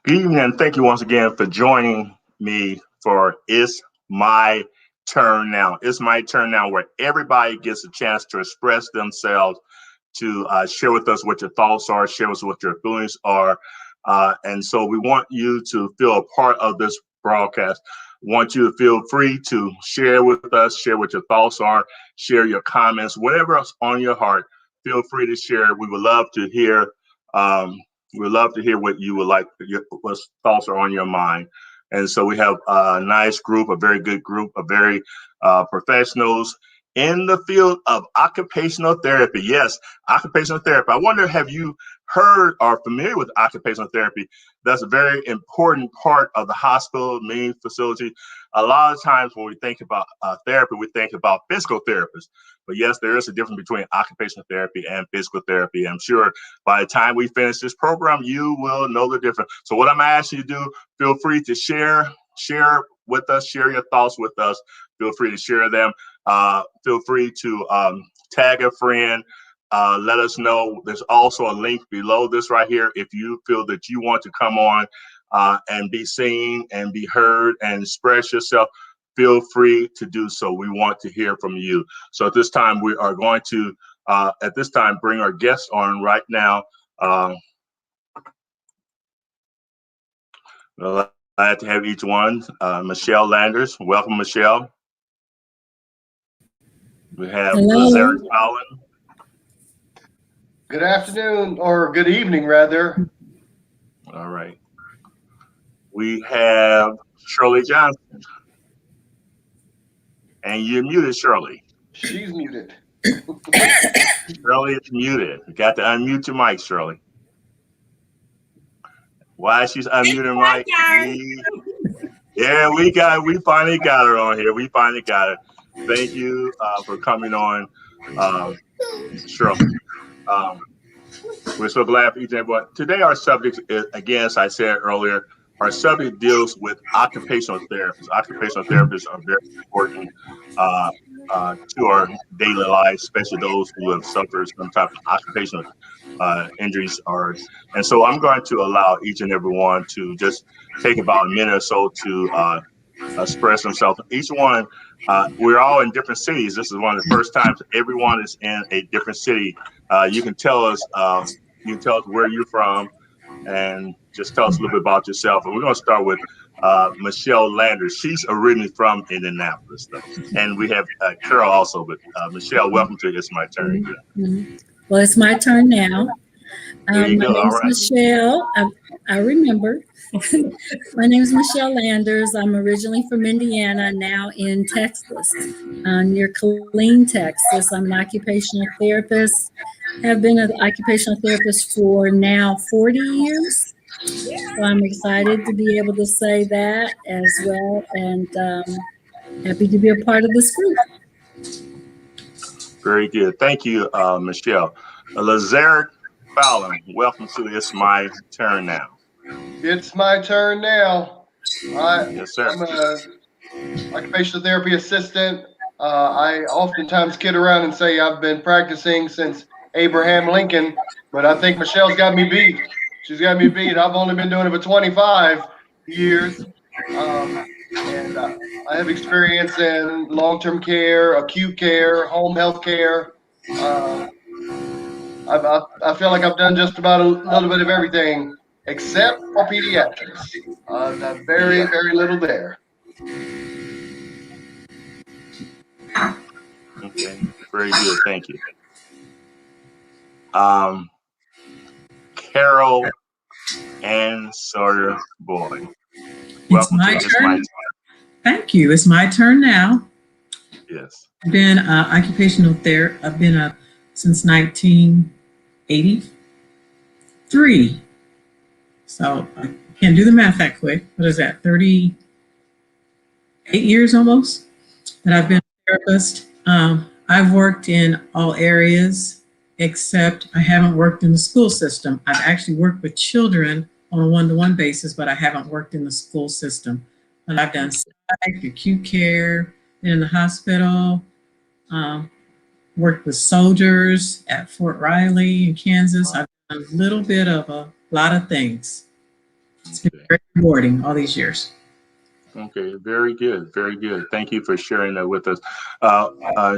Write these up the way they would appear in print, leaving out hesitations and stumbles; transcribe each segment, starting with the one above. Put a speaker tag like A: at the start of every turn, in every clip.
A: Good evening, and thank you once again for joining me for It's My Turn Now. It's My Turn Now, where everybody gets a chance to express themselves, to share with us what your thoughts are, share with us what your feelings are. And so we want you to feel a part of this broadcast. Want you to feel free to share with us, share what your thoughts are, share your comments, whatever's on your heart. Feel free to share. We would love to hear. Um, We'd love to hear what you would like, what thoughts are on your mind. And so we have a nice group, a very good group, of very professionals in the field of occupational therapy. Yes, occupational therapy. I wonder, have you heard or familiar with occupational therapy? That's a very important part of the hospital, main facility. A lot of times when we think about therapy, we think about physical therapists. But yes, there is a difference between occupational therapy and physical therapy. I'm sure by the time we finish this program, you will know the difference. So what I'm asking you to do, feel free to share with us, share your thoughts with us. Feel free to share them. Feel free to tag a friend. Let us know. There's also a link below this right here. If you feel that you want to come on and be seen and be heard and express yourself, feel free to do so. We want to hear from you. So at this time, we are going to, bring our guests on right now. Glad to have each one. Michelle Landers, welcome, Michelle. We have Lazare Collin.
B: Good afternoon, or good evening, rather.
A: All right. We have Shirley Johnson. And you're muted, Shirley.
B: She's muted.
A: Shirley is muted. You got to unmute your mic, Shirley. Why she's unmuted mic? We finally got her on here. We finally got her. Thank you for coming on, Shirley. We're so glad for each and every one. Today our subject is, again, as I said earlier, our subject deals with occupational therapists. Occupational therapists are very important to our daily lives, especially those who have suffered some type of occupational injuries. And so I'm going to allow each and every one to just take about a minute or so to express themselves. Each one, we're all in different cities. This is one of the first times everyone is in a different city. You can tell us where you're from, and just tell us a little bit about yourself. And we're going to start with Michelle Landers. She's originally from Indianapolis, though. And we have Carol also. But Michelle, welcome to It's My Turn.
C: Well, it's my turn now.
A: There you go.
C: My name's Michelle. I remember. My name is Michelle Landers. I'm originally from Indiana, now in Texas, near Killeen, Texas. I'm an occupational therapist. Have been an occupational therapist for now 40 years. So I'm excited to be able to say that as well, and happy to be a part of this group.
A: Very good. Thank you, Michelle. Lazare Collin, welcome to It's My Turn Now.
B: It's my turn now.
A: Yes, sir.
B: I'm an occupational therapy assistant. I oftentimes kid around and say I've been practicing since Abraham Lincoln, but I think Michelle's got me beat. She's got me beat. I've only been doing it for 25 years. And I have experience in long-term care, acute care, home health care. I feel like I've done just about a little bit of everything except for pediatrics. I've done very little there.
A: Okay, very good. Thank you. Carol and Sawyer Boyd.
D: It's my turn. Thank you. It's my turn now.
A: Yes.
D: I've been occupational therapist. I've been since 1983. So I can't do the math that quick. What is that? 38 years almost that I've been a therapist. I've worked in all areas except I haven't worked in the school system. I've actually worked with children on a one-to-one basis, but I haven't worked in the school system. But I've done psych, acute care, been in the hospital, worked with soldiers at Fort Riley in Kansas. I've done a little bit of a lot of things. It's been
A: Okay.
D: very rewarding all these years.
A: Okay, very good, very good. Thank you for sharing that with us.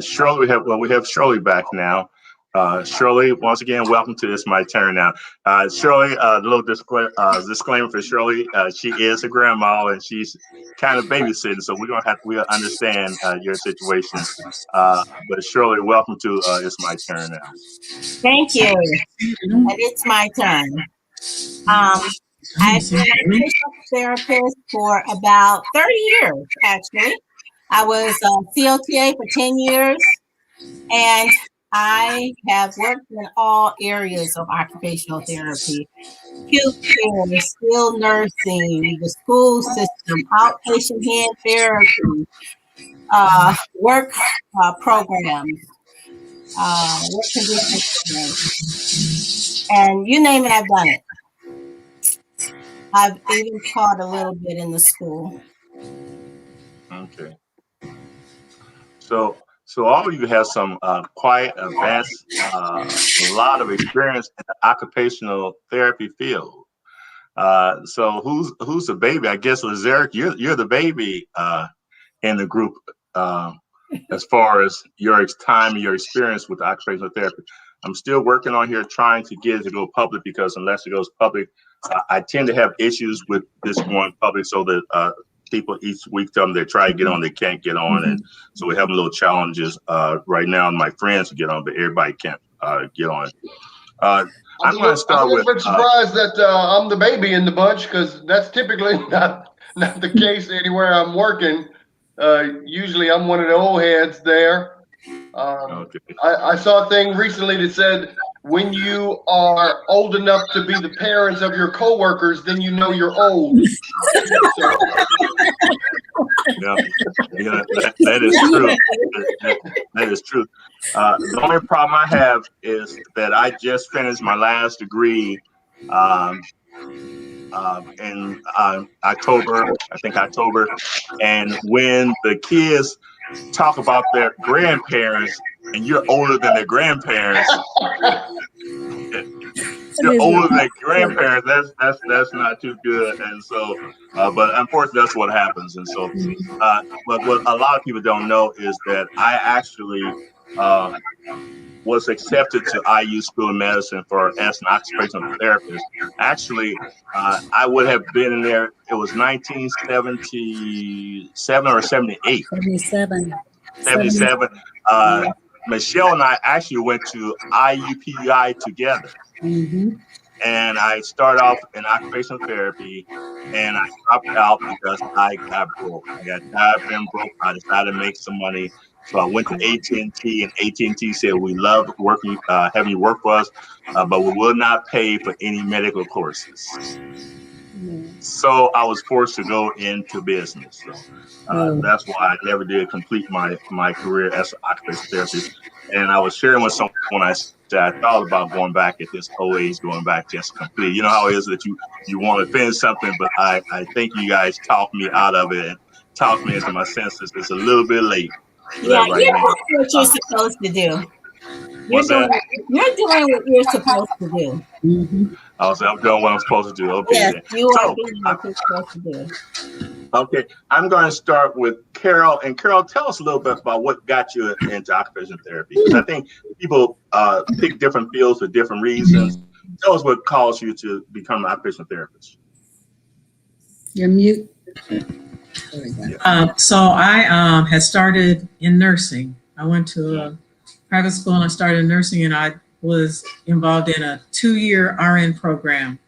A: Shirley, we have Shirley back now. Shirley, once again, welcome to It's My Turn Now. Shirley, a little disclaimer for Shirley. She is a grandma and she's kind of babysitting, so we'll understand your situation. But Shirley, welcome to It's My Turn Now.
E: Thank you. And it's my turn. I've been an occupational therapist for about 30 years, actually. I was COTA for 10 years, and I have worked in all areas of occupational therapy: acute care, skilled nursing, the school system, outpatient hand therapy, work programs, work condition programs, and you name it, I've done it. I've even taught a little bit in the school.
A: Okay. So all of you have some quite advanced, a lot of experience in the occupational therapy field. So who's the baby? I guess Lazeric, you're the baby in the group as far as your time and your experience with occupational therapy. I'm still working on here trying to get it to go public, because unless it goes public, I tend to have issues with this going public, so that people each week tell them they try to get on, they can't get on, and so we're having little challenges right now. And my friends get on, but everybody can't get on. I'm going to start with.
B: I'm a little bit surprised that I'm the baby in the bunch, because that's typically not the case anywhere I'm working. Usually I'm one of the old heads there.
A: Okay.
B: I saw a thing recently that said, when you are old enough to be the parents of your coworkers, then you know you're old.
A: Yeah, that is true. That is true. The only problem I have is that I just finished my last degree in October, I think October. And when the kids talk about their grandparents and you're older than their grandparents, you're older than grandparents, that's not too good. And so, but unfortunately, that's what happens. And so, but what a lot of people don't know is that I actually was accepted to IU School of Medicine as an occupational therapist. Actually, I would have been in there. It was 1977 or 78.
C: 77.
A: 77. Michelle and I actually went to IUPUI together. And I started off in occupational therapy, and I dropped out because I got broke. I got tired of being broke. I decided to make some money. So I went to AT&T, and AT&T said, we love working, having you work for us, but we will not pay for any medical courses. So I was forced to go into business. So that's why I never did complete my career as an occupational therapist. And I was sharing with someone, I said I thought about going back at this old age, going back just to complete. You know how it is that you want to finish something, but I think you guys talked me out of it and talked me into my senses. It's a little bit late.
E: Yeah,
A: right
E: you're
A: now.
E: doing what you're supposed to do.
A: What's that?
E: You're doing what you're supposed to do.
A: I'm doing what I'm supposed to do. Okay.
E: Yes,
A: then.
E: you are doing what you're supposed to do.
A: Okay, I'm going to start with Carol. And Carol, tell us a little bit about what got you into occupational therapy, because I think people pick different fields for different reasons. Tell us what caused you to become an occupational therapist.
C: You're mute.
D: So I had started in nursing. I went to a private school and I started nursing, and I was involved in a 2-year RN program.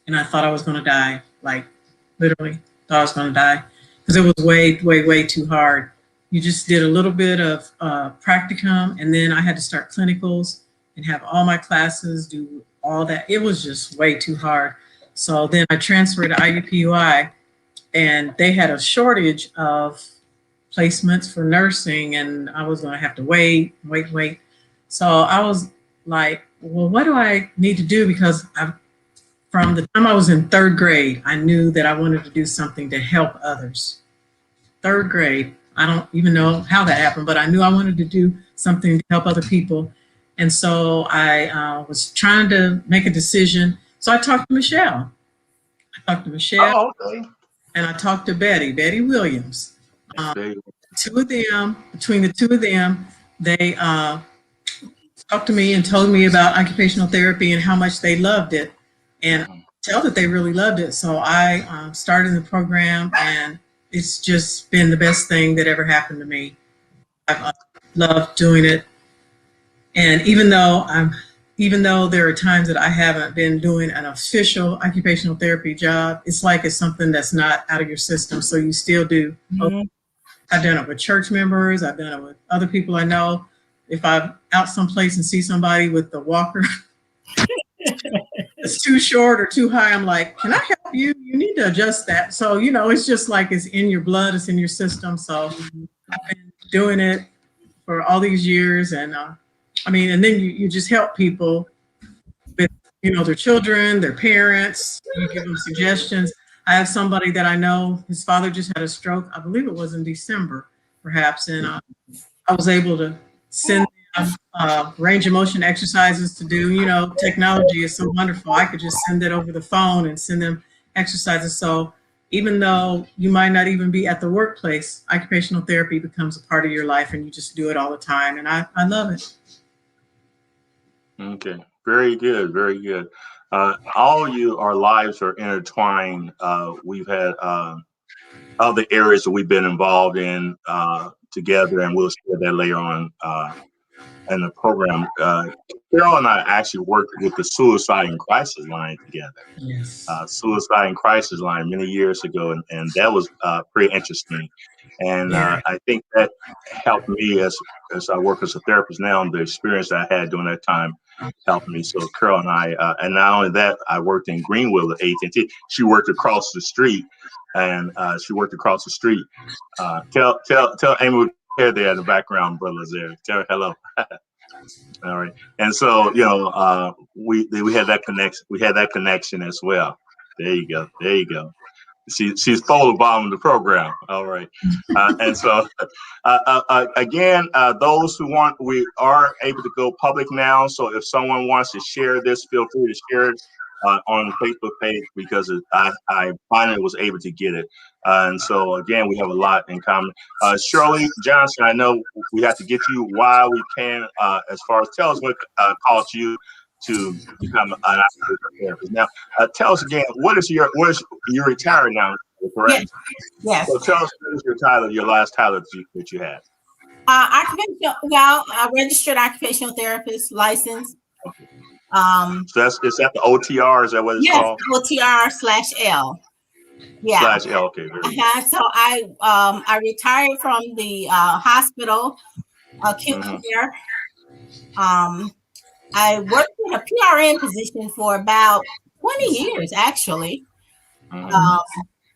D: And I thought I was going to die, like literally thought I was going to die, because it was way, way, way too hard. You just did a little bit of practicum, and then I had to start clinicals and have all my classes, do all that. It was just way too hard. So then I transferred to IUPUI, and they had a shortage of placements for nursing, and I was going to have to wait. So I was like, well, what do I need to do? Because from the time I was in 3rd grade, I knew that I wanted to do something to help others. 3rd grade, I don't even know how that happened, but I knew I wanted to do something to help other people. And so I was trying to make a decision. So I talked to Michelle. I talked to Michelle,
A: Oh, okay.
D: and I talked to Betty Williams.
A: They-
D: Two of them, between the two of them, they talked to me and told me about occupational therapy and how much they loved it, and tell that they really loved it. So I started the program, and it's just been the best thing that ever happened to me. I've loved doing it, and even though there are times that I haven't been doing an official occupational therapy job, it's like it's something that's not out of your system, so you still do. I've done it with church members. I've done it with other people I know. If I'm out someplace and see somebody with the walker it's too short or too high, I'm like, can I help you? You need to adjust that. So, it's just like it's in your blood, it's in your system. So I've been doing it for all these years. And and then you just help people with, their children, their parents, you give them suggestions. I have somebody that I know, his father just had a stroke. I believe it was in December, perhaps. And I was able to send them range of motion exercises to do. Technology is so wonderful. I could just send it over the phone and send them exercises. So even though you might not even be at the workplace, occupational therapy becomes a part of your life and you just do it all the time. And I love it.
A: Okay. Very good. Very good. All our lives are intertwined. We've had other areas that we've been involved in together, and we'll share that later on in the program. Carol and I actually worked with the Suicide and Crisis Line together.
D: Yes.
A: Suicide and Crisis Line many years ago, and that was pretty interesting. And
D: Yeah.
A: I think that helped me as I work as a therapist now, and the experience I had during that time helped me. So Carol and I, and not only that, I worked in Greenville at AT&T. She worked across the street, and Tell Amy there in the background, brother there. Tell her hello. All right. And so, we had that connection. We had that connection as well. There you go. There you go. She's photobombing the program. All right. And so, again, those who want, we are able to go public now. So if someone wants to share this, feel free to share it on the Facebook page, because I finally was able to get it. And so, again, we have a lot in common. Shirley Johnson, I know we have to get you while we can, as far as tell us what caused you to become an occupational therapist. Now, tell us again, you're retired now, correct?
E: Yes.
A: So tell us what is your title, your last title that you had.
E: A registered occupational therapist license.
A: Okay. So is that the OTR? Is that what it's called?
E: OTR/L. Yeah.
A: /L. Okay. Very good.
E: So I retired from the hospital acute care. I worked in a PRN position for about 20 years, actually,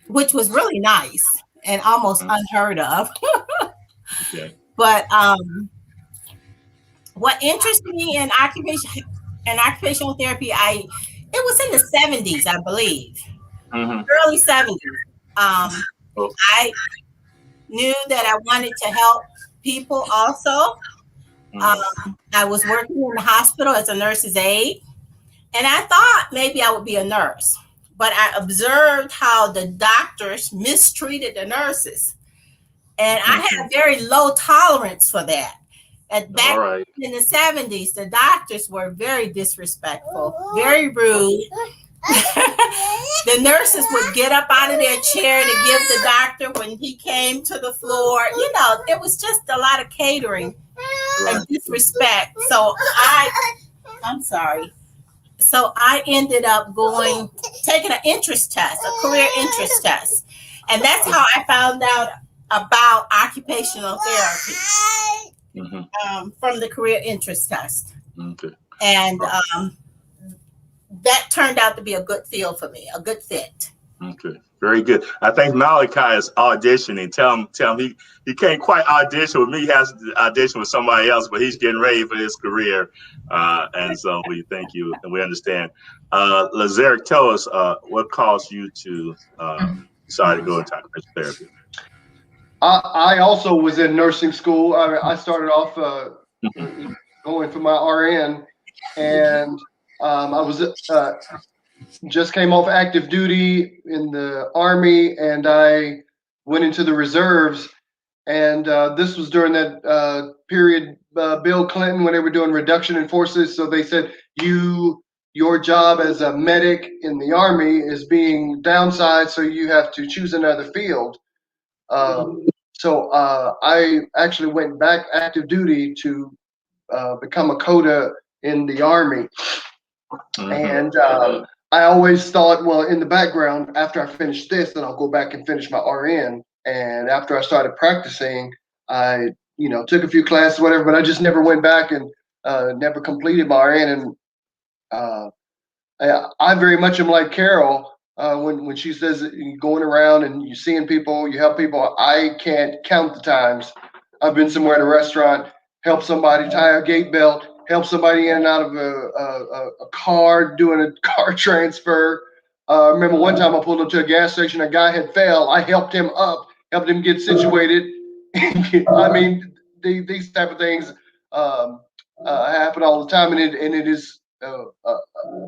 E: which was really nice and almost unheard of.
A: Okay.
E: But what interested me in occupational therapy, it was in the 70s, I believe, early 70s. I knew that I wanted to help people also. I was working in the hospital as a nurse's aide, and I thought maybe I would be a nurse, but I observed how the doctors mistreated the nurses, and I had very low tolerance for that. And back in the 70s, the doctors were very disrespectful, very rude. The nurses would get up out of their chair to give the doctor when he came to the floor. It was just a lot of catering and disrespect. So I'm sorry. So I ended up taking an interest test, a career interest test. And that's how I found out about occupational therapy, from the career interest test.
A: Okay.
E: And that turned out to be a good field for me, a good fit.
A: Okay, very good. I think Malachi is auditioning. Tell him he can't quite audition with me. He has to audition with somebody else, but he's getting ready for his career. And so we thank you and we understand. Lazarick, tell us what caused you to decide to go into occupational therapy.
B: I also was in nursing school. I started off going for my RN, and I was just came off active duty in the Army, and I went into the reserves. And this was during that period, Bill Clinton, when they were doing reduction in forces. So they said, your job as a medic in the Army is being downsized, so you have to choose another field. So I actually went back active duty to become a coda in the Army. And I always thought, well, in the background, after I finish this, then I'll go back and finish my RN. And after I started practicing, I, took a few classes, whatever, but I just never went back and never completed my RN. And I very much am like Carol when she says you're going around and you're seeing people, you help people. I can't count the times I've been somewhere at a restaurant, help somebody tie a gate belt, help somebody in and out of a car, doing a car transfer. I remember one time I pulled up to a gas station, a guy had fell. I helped him up, helped him get situated. I mean, these type of things happen all the time, and it is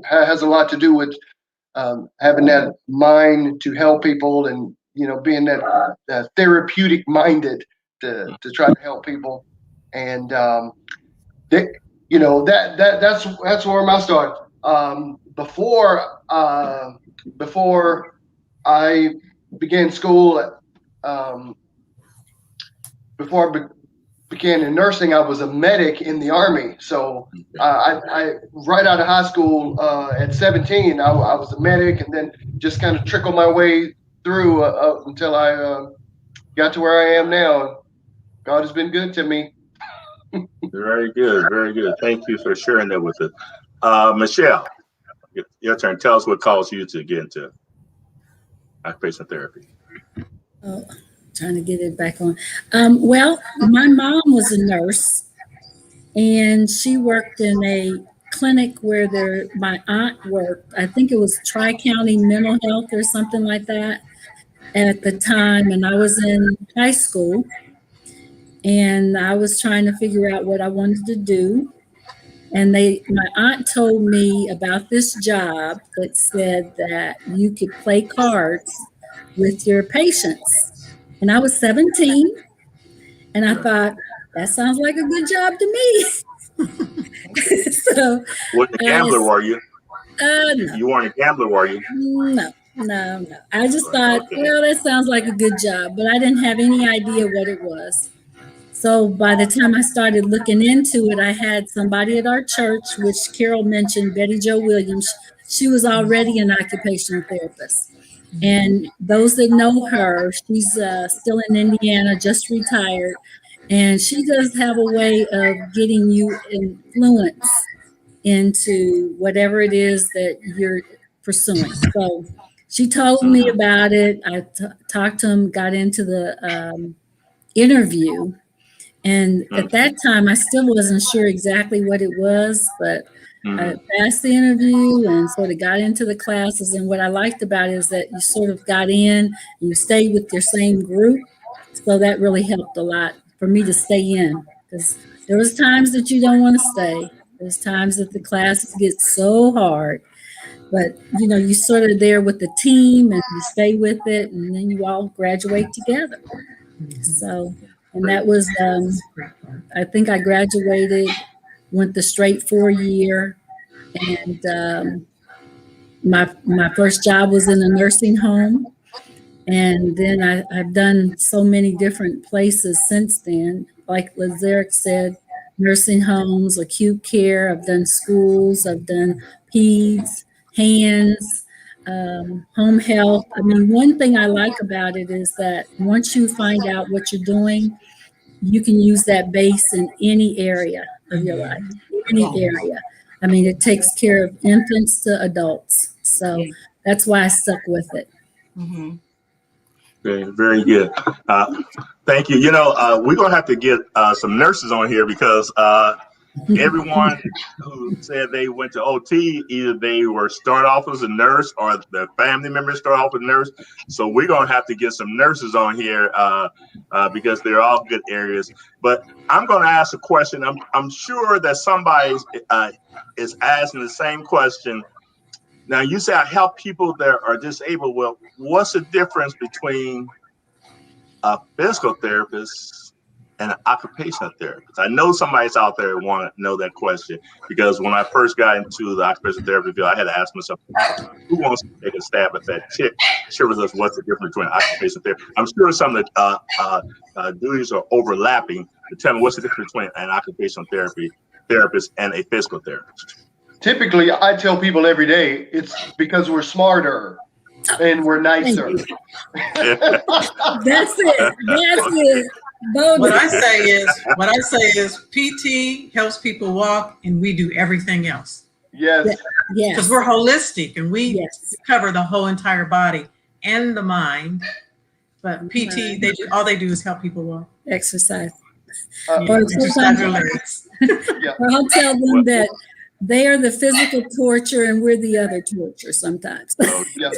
B: has a lot to do with having that mind to help people, and being that therapeutic minded to try to help people. And that's where my start. Before I began school, before I began in nursing, I was a medic in the Army. So I right out of high school at 17, I was a medic, and then just kind of trickled my way through until I got to where I am now. God has been good to me.
A: Very good, very good. Thank you for sharing that with us. Michelle, your turn. Tell us what caused you to get into occupational therapy.
C: Oh, trying to get it back on. Well, my mom was a nurse, and she worked in a clinic where my aunt worked. I think it was Tri-County Mental Health or something like that at the time, and I was in high school, and I was trying to figure out what I wanted to do. And my aunt told me about this job that said that you could play cards with your patients. And I was 17, and I thought, that sounds like a good job to me. So,
A: What a gambler were you?
C: No.
A: You weren't a gambler, were you?
C: No. I just thought, well, that sounds like a good job, but I didn't have any idea what it was. So by the time I started looking into it, I had somebody at our church, which Carol mentioned, Betty Jo Williams. She was already an occupational therapist. And those that know her, she's still in Indiana, just retired. And she does have a way of getting you influenced into whatever it is that you're pursuing. So she told me about it. I talked to him, got into the interview. And at that time, I still wasn't sure exactly what it was, but I passed the interview and sort of got into the classes. And what I liked about it is that you sort of got in, and you stayed with your same group. So that really helped a lot for me to stay in, because there was times that you don't want to stay. There's times that the classes get so hard, but you're sort of there with the team and you stay with it, and then you all graduate together. So, and that was, I think I graduated, went the straight 4-year, and my first job was in a nursing home. And then I've done so many different places since then. Like Lazarick said, nursing homes, acute care. I've done schools. I've done peds, hands, home health. I mean, one thing I like about it is that once you find out what you're doing, you can use that base in any area of your life, any area. I mean, it takes care of infants to adults. So that's why I stuck with it.
E: Mm-hmm.
A: Very, very good. Thank you. We're going to have to get some nurses on here, because everyone who said they went to OT, either they were start off as a nurse or the family members start off as a nurse. So we're going to have to get some nurses on here because they're all good areas. But I'm going to ask a question. I'm sure that somebody is asking the same question. Now you say I help people that are disabled. Well, what's the difference between a physical therapist and an occupational therapist? I know somebody's out there want to know that question, because when I first got into the occupational therapy field, I had to ask myself, who wants to take a stab at that? Share with us what's the difference between occupational therapy. I'm sure some of the duties are overlapping. But tell me, what's the difference between an occupational therapist and a physical therapist?
B: Typically, I tell people every day, it's because we're smarter and we're nicer.
C: That's it. That's it.
D: What I say is PT helps people walk and we do everything else.
B: Yes.
C: Yes.
D: Because we're holistic and we
C: Yes.
D: cover the whole entire body and the mind. But PT, all they do is help people walk.
C: Exercise.
B: Yeah,
D: exercise their legs.
C: Or I'll tell them that they are the physical torture and we're the other torture sometimes.
B: yeah.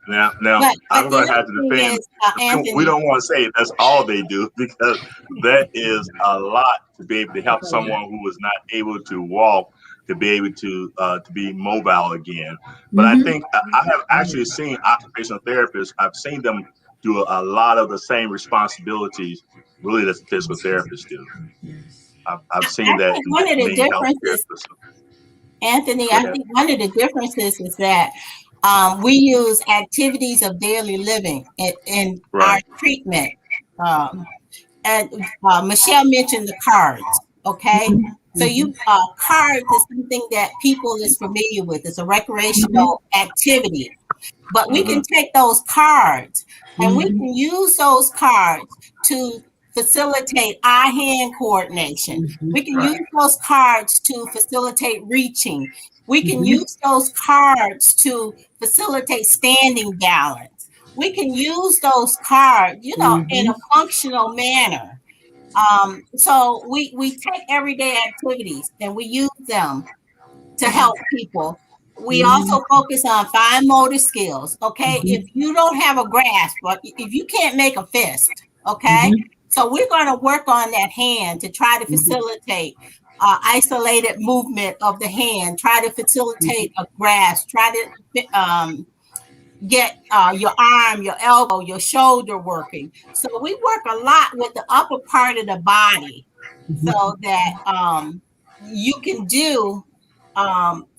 A: Now,
E: But
A: I'm going to
E: the
A: have to
E: other thing
A: defend.
E: is,
A: We don't want to say that's all they do, because that is a lot to be able to help someone who is not able to walk to be able to be mobile again. But I think I have actually seen occupational therapists. I've seen them do a lot of the same responsibilities, really, that the physical therapists do. I've seen that.
E: think one of the differences, Anthony, I think one of the differences is that we use activities of daily living in our treatment. And Michelle mentioned the cards, okay? So cards is something that people is familiar with. It's a recreational activity. But we can take those cards and we can use those cards to facilitate eye-hand coordination. We can use those cards to facilitate reaching. We can use those cards to facilitate standing balance. We can use those cards, in a functional manner. So we take everyday activities and we use them to help people. We also focus on fine motor skills. Okay. If you don't have a grasp, but if you can't make a fist, okay. So we're going to work on that hand to try to facilitate isolated movement of the hand, try to facilitate a grasp, try to get your arm, your elbow, your shoulder working. So we work a lot with the upper part of the body so that you can do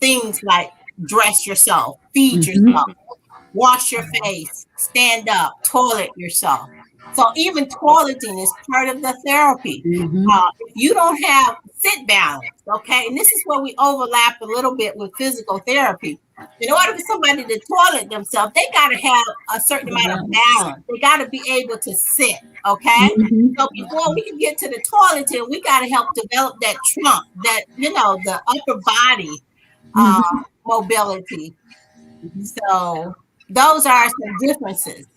E: things like dress yourself, feed yourself, wash your face, stand up, toilet yourself. So even toileting is part of the therapy. If you don't have sit balance, okay, and this is where we overlap a little bit with physical therapy. In order for somebody to toilet themselves, they got to have a certain amount of balance. They got to be able to sit, okay? So before we can get to the toileting, we got to help develop that trunk, that, the upper body mobility. So those are some differences.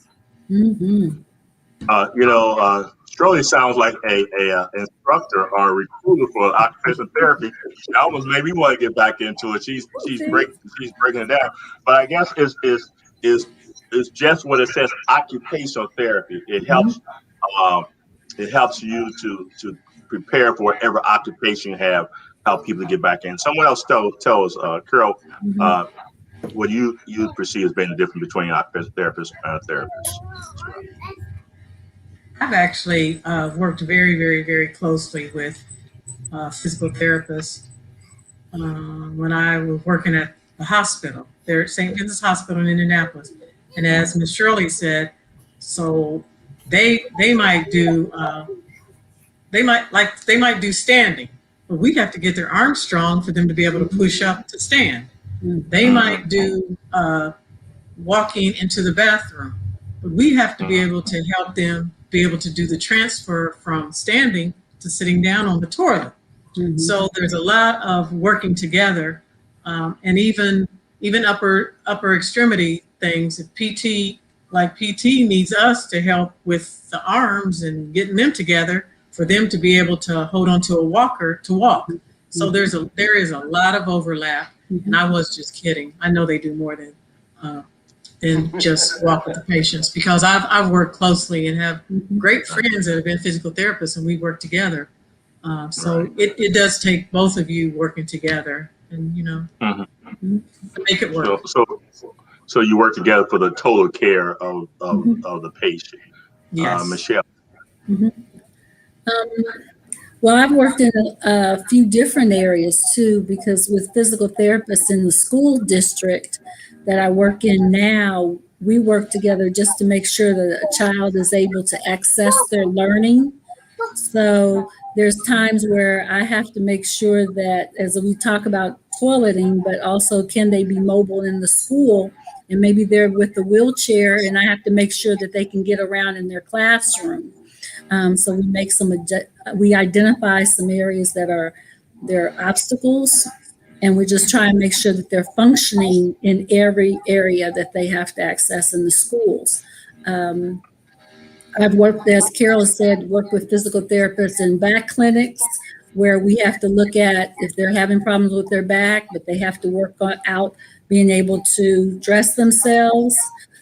A: Shirley sounds like a instructor or a recruiter for occupational therapy. She almost made me want to get back into it. She's breaking it down. But I guess is just what it says, occupational therapy. It helps you to prepare for whatever occupation you have, help people get back in. Someone else tell us, Carol, what you perceive as being the difference between occupational therapists and therapists.
D: I've actually worked very, very, very closely with physical therapists when I was working at the hospital, there at St. Vincent's Hospital in Indianapolis. And as Ms. Shirley said, so they might do standing, but we have to get their arms strong for them to be able to push up to stand. They might do walking into the bathroom, but we have to be able to help them be able to do the transfer from standing to sitting down on the toilet. So there's a lot of working together, and even upper extremity things. If PT needs us to help with the arms and getting them together for them to be able to hold onto a walker to walk. So there is a lot of overlap, and I was just kidding. I know they do more than just walk with the patients, because I've worked closely and have great friends that have been physical therapists, and we work together. So it does take both of you working together, and to make it work.
A: So you work together for the total care of the patient.
D: Yes.
A: Michelle.
C: Mhm. Well, I've worked in a few different areas too, because with physical therapists in the school district that I work in now, we work together just to make sure that a child is able to access their learning. So there's times where I have to make sure that, as we talk about toileting, but also can they be mobile in the school? And maybe they're with the wheelchair, and I have to make sure that they can get around in their classroom. So we identify some areas that are their obstacles, and we just try and make sure that they're functioning in every area that they have to access in the schools. I've worked, as Carol said, worked with physical therapists in back clinics where we have to look at if they're having problems with their back, but they have to work out being able to dress themselves.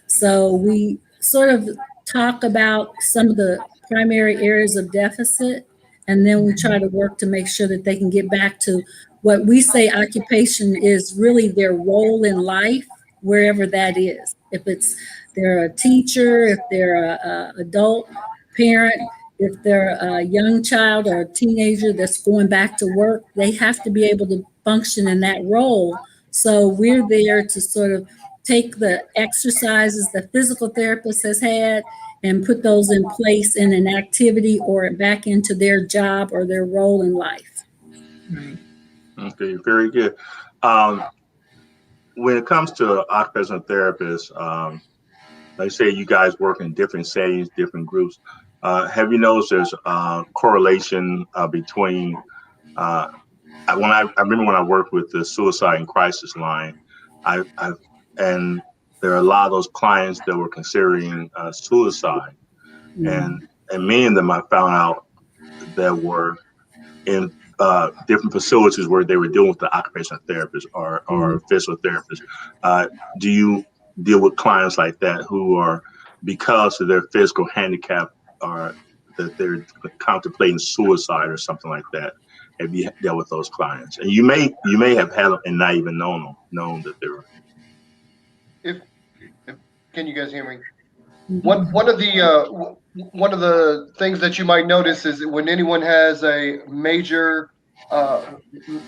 C: So we sort of talk about some of the primary areas of deficit, and then we try to work to make sure that they can get back to what we say occupation is really their role in life, wherever that is. If it's they're a teacher, if they're a adult parent, if they're a young child or a teenager that's going back to work, they have to be able to function in that role. So we're there to sort of take the exercises that physical therapist has had and put those in place in an activity or back into their job or their role in life.
D: Right.
A: Okay, very good. When it comes to occupational therapists, like I say, you guys work in different settings, different groups. Have you noticed there's correlation between I remember when I worked with the suicide and crisis line, and there are a lot of those clients that were considering suicide, and many of them I found out that were in different facilities where they were dealing with the occupational therapist or physical therapist. Do you deal with clients like that who are, because of their physical handicap, or that they're contemplating suicide or something like that? Have you dealt with those clients? And you may have had them and not even known that they were.
B: If can you guys hear me? One of the things that you might notice is when anyone has a major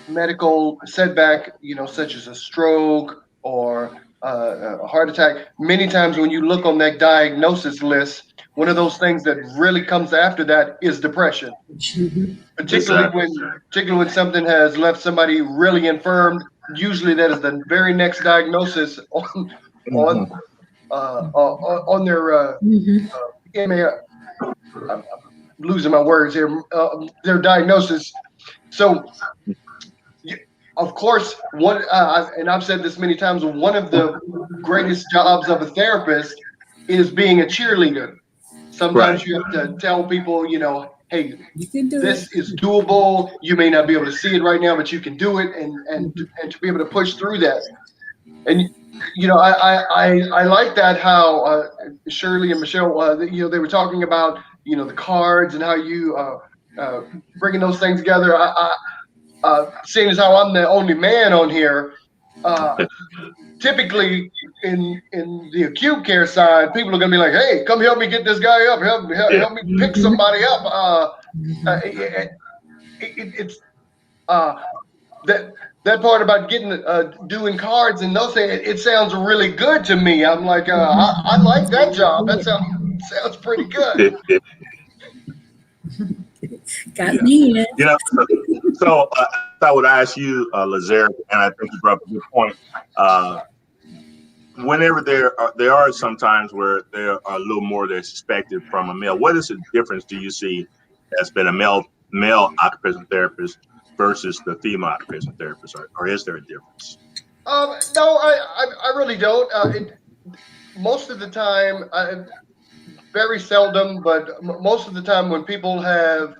B: medical setback, such as a stroke or a heart attack. Many times when you look on that diagnosis list, one of those things that really comes after that is depression. Particularly when something has left somebody really infirmed. Usually that is the very next diagnosis on their MA. I'm losing my words here. Their diagnosis. So, of course, and I've said this many times. One of the greatest jobs of a therapist is being a cheerleader. Sometimes you have to tell people, hey, this is doable. You may not be able to see it right now, but you can do it, and to be able to push through that. And I like that how Shirley and Michelle, they were talking about the cards and how you bringing those things together. Seeing as how I'm the only man on here, typically in the acute care side, people are gonna be like, "Hey, come help me get this guy up. Help me pick somebody up." It's that part about getting doing cards and those things. It sounds really good to me. I'm like, I like that job. That sounds pretty good.
C: Got me in.
A: So I would ask you, Lazare, and I think you brought up a good point. Whenever there are some times where there are a little more that's expected from a male. What is the difference do you see that's been a male occupational therapist versus the female occupational therapist, or is there a difference?
B: No, I really don't. Most of the time, very seldom, but most of the time when people have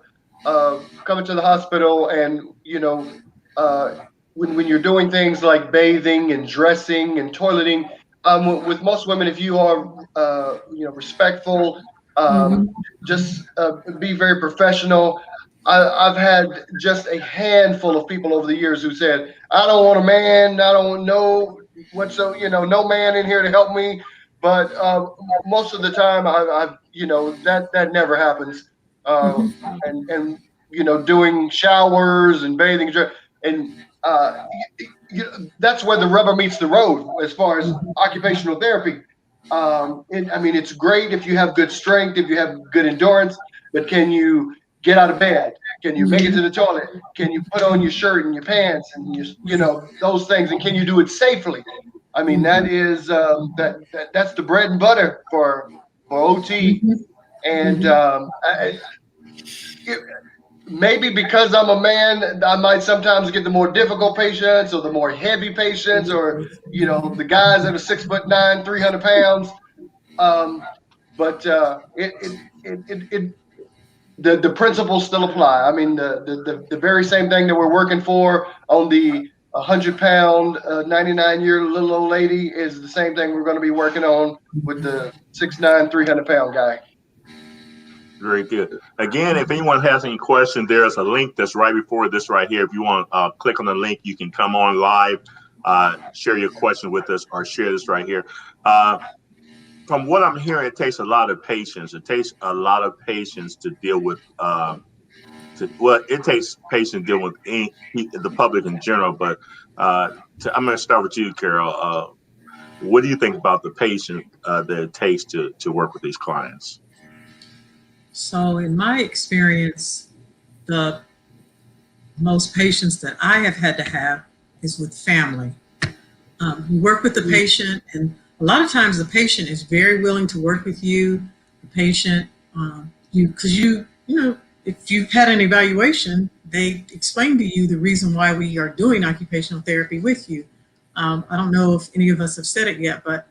B: come into the hospital and when you're doing things like bathing and dressing and toileting, with most women, if you are respectful, just be very professional. I've had just a handful of people over the years who said, "I don't want a man. I don't want no man in here to help me." But most of the time, I've that never happens. Uh,
C: Mhm.
B: and doing showers and bathing, and that's where the rubber meets the road as far as occupational therapy. I mean, it's great if you have good strength, if you have good endurance, but can you get out of bed? Can you make it to the toilet? Can you put on your shirt and your pants and those things? And can you do it safely? I mean, that is that's the bread and butter for OT.
C: Mhm.
B: And
C: Mhm.
B: it, maybe because I'm a man, I might sometimes get the more difficult patients or the more heavy patients, or the guys that are 6'9", 300 pounds. Um, but the principles still apply. I mean, the very same thing that we're working for on the 100-pound, 99-year little old lady is the same thing we're going to be working on with the 6'9", 300-pound guy.
A: Very good. Again, if anyone has any questions, there's a link that's right before this right here. If you want to click on the link, you can come on live, share your question with us, or share this right here. From what I'm hearing, it takes a lot of patience. It takes a lot of patience to deal with. It takes patience dealing with the public in general. But I'm going to start with you, Carol. What do you think about the patience that it takes to work with these clients?
D: So, in my experience, the most patience that I have had to have is with family. You work with the patient, and a lot of times the patient is very willing to work with you. The patient, because if you've had an evaluation, they explain to you the reason why we are doing occupational therapy with you. I don't know if any of us have said it yet, but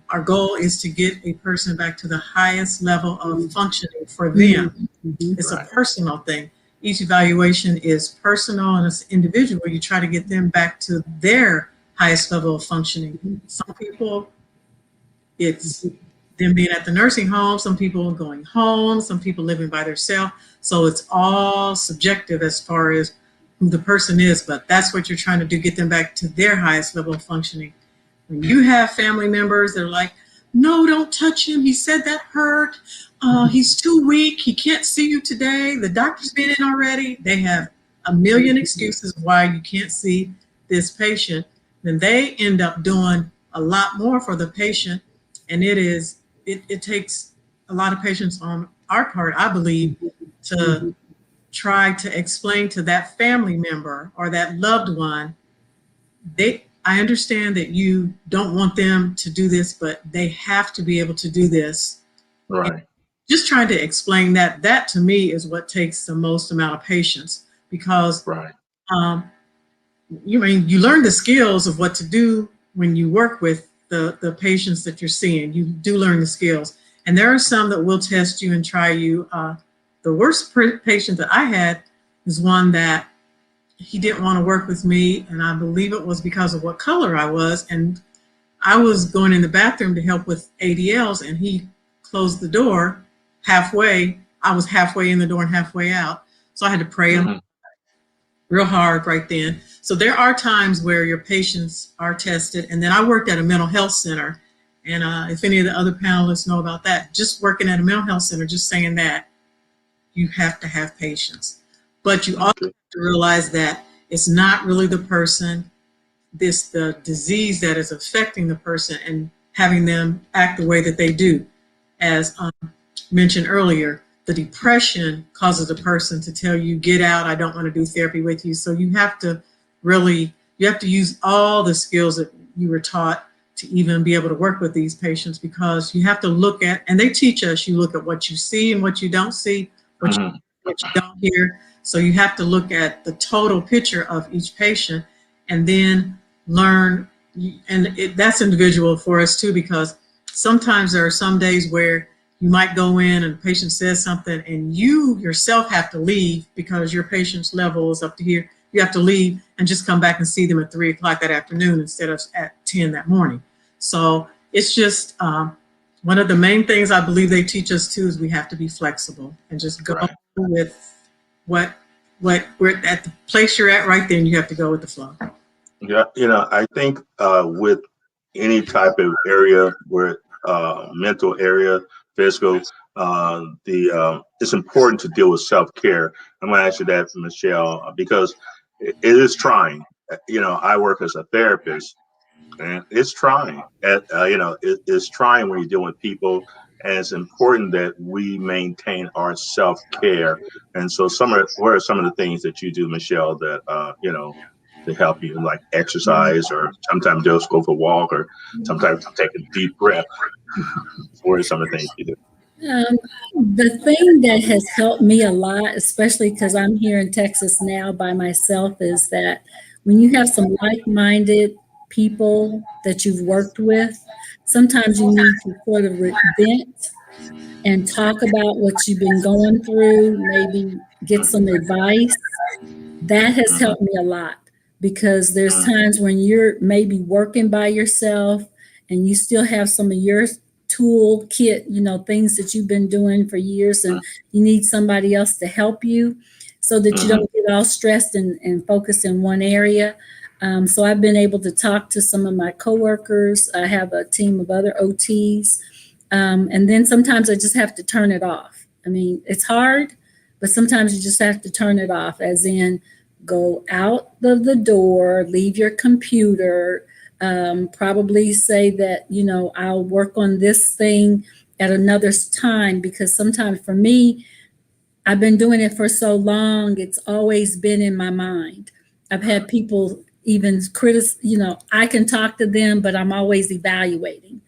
D: our goal is to get a person back to the highest level of functioning for them. It's a personal thing. Each evaluation is personal and it's individual. You try to get them back to their highest level of functioning. Some people, it's them being at the nursing home, some people going home, some people living by themselves. So it's all subjective as far as who the person is, but that's what you're trying to do, get them back to their highest level of functioning. When you have family members that are like, no, don't touch him. He said that hurt. He's too weak. He can't see you today. The doctor's been in already. They have a million excuses why you can't see this patient. Then they end up doing a lot more for the patient. And it takes a lot of patience on our part, I believe, to try to explain to that family member or that loved one, I understand that you don't want them to do this, but they have to be able to do this.
A: Right.
D: And just trying to explain that to me is what takes the most amount of patience, because
A: right.
D: You learn the skills of what to do when you work with the patients that you're seeing. You do learn the skills, and there are some that will test you and try you. The worst patient that I had is one that he didn't want to work with me, and I believe it was because of what color I was. And I was going in the bathroom to help with ADLs, and he closed the door halfway. I was halfway in the door and halfway out, so I had to pray real hard right then. So there are times where your patients are tested. And then I worked at a mental health center, and if any of the other panelists know about that, just working at a mental health center, just saying that, you have to have patience. But you also have to realize that it's not really the person, the disease that is affecting the person and having them act the way that they do. As mentioned earlier, the depression causes a person to tell you, get out, I don't want to do therapy with you. So you have to use all the skills that you were taught to even be able to work with these patients, because you have to look at, and they teach us, you look at what you see and what you don't see, what you don't hear. So you have to look at the total picture of each patient and then learn. And that's individual for us too, because sometimes there are some days where you might go in and the patient says something and you yourself have to leave because your patient's level is up to here. You have to leave and just come back and see them at 3:00 that afternoon instead of at 10 that morning. So it's just one of the main things I believe they teach us too is we have to be flexible and just go with what we're at the place you're at right there, and you have to go with the flow.
A: Yeah, I think with any type of area where mental area, physical, the it's important to deal with self-care. I'm going to ask you that, Michelle, because it is trying. I work as a therapist, and it's trying. It's trying when you're dealing with people, and it's important that we maintain our self-care. And so, what are some of the things that you do, Michelle, that to help you, like exercise, or sometimes just go for a walk, or sometimes take a deep breath? What are some of the things you do?
C: The thing that has helped me a lot, especially because I'm here in Texas now by myself, is that when you have some like-minded people that you've worked with, sometimes you need to sort of vent and talk about what you've been going through, maybe get some advice. That has
A: Mhm,
C: helped me a lot because there's
A: mhm,
C: times when you're maybe working by yourself and you still have some of your tool kit, things that you've been doing for years, and you need somebody else to help you so that you
A: mhm,
C: don't get all stressed and focus in one area. So I've been able to talk to some of my coworkers. I have a team of other OTs. And then sometimes I just have to turn it off. I mean, it's hard, but sometimes you just have to turn it off, as in go out of the door, leave your computer, probably say that, I'll work on this thing at another time, because sometimes for me, I've been doing it for so long, it's always been in my mind. I've had people even I can talk to them, but I'm always evaluating.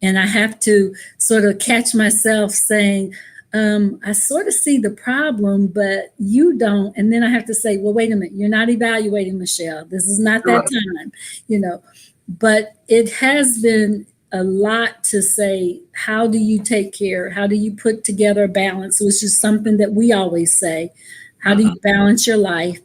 C: And I have to sort of catch myself saying, I sort of see the problem, but you don't. And then I have to say, well, wait a minute, you're not evaluating, Michelle. This is not that
A: right.
C: time, you know. But it has been a lot to say, how do you take care? How do you put together a balance? Which is something that we always say. How do you balance your life?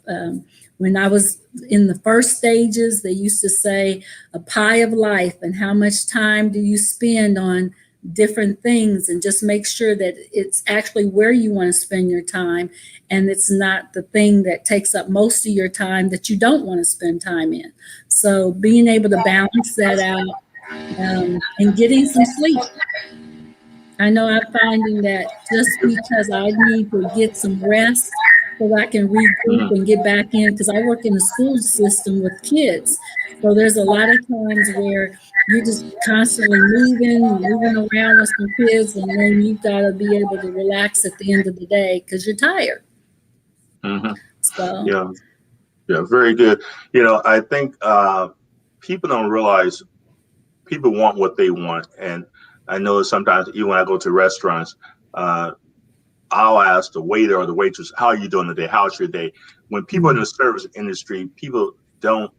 C: When I was in the first stages, they used to say a pie of life, and how much time do you spend on different things, and just make sure that it's actually where you want to spend your time, and it's not the thing that takes up most of your time that you don't want to spend time in. So being able to balance that out, and getting some sleep. I know I'm finding that just because I need to get some rest so I can regroup
A: Mhm,
C: and get back in, because I work in the school system with kids. So there's a lot of times where you're just constantly moving around with some kids, and then you've got to be able to relax at the end of the day because you're tired.
A: mhm.
C: So,
A: Yeah, yeah, very good. I think people don't realize people want what they want, and I know sometimes even when I go to restaurants, uh, I'll ask the waiter or the waitress, "How are you doing today? How's your day?" When people in the service industry, people don't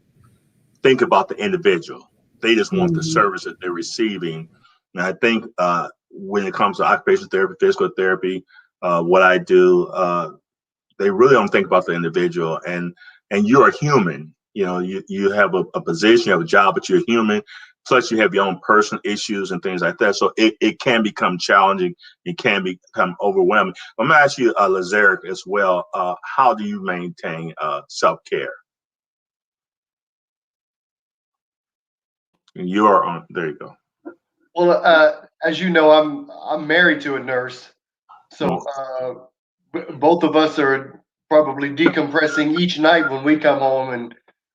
A: think about the individual. They just want the
C: mhm.
A: service that they're receiving. And I think when it comes to occupational therapy, physical therapy, what I do, they really don't think about the individual. And you're a human. You have a position, you have a job, but you're a human. Plus, you have your own personal issues and things like that. So it can become challenging. It can become overwhelming. I'm going to ask you, Lazarick, as well. How do you maintain self-care? And you are on. There you go.
B: Well, as you know, I'm married to a nurse,
A: Mm,
B: so both of us are probably decompressing each night when we come home. And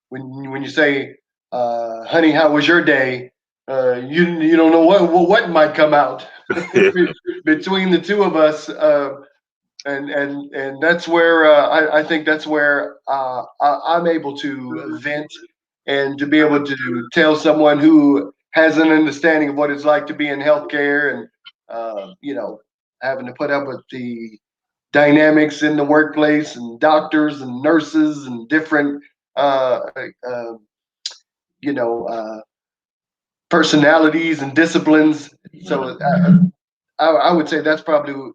B: when you say, "Honey, how was your day?" You don't know what might come out between the two of us. And that's where I think that's where I'm able to vent and to be able to tell someone who has an understanding of what it's like to be in healthcare, and having to put up with the dynamics in the workplace, and doctors and nurses and different uh, uh, you know personalities and disciplines. So I would say that's probably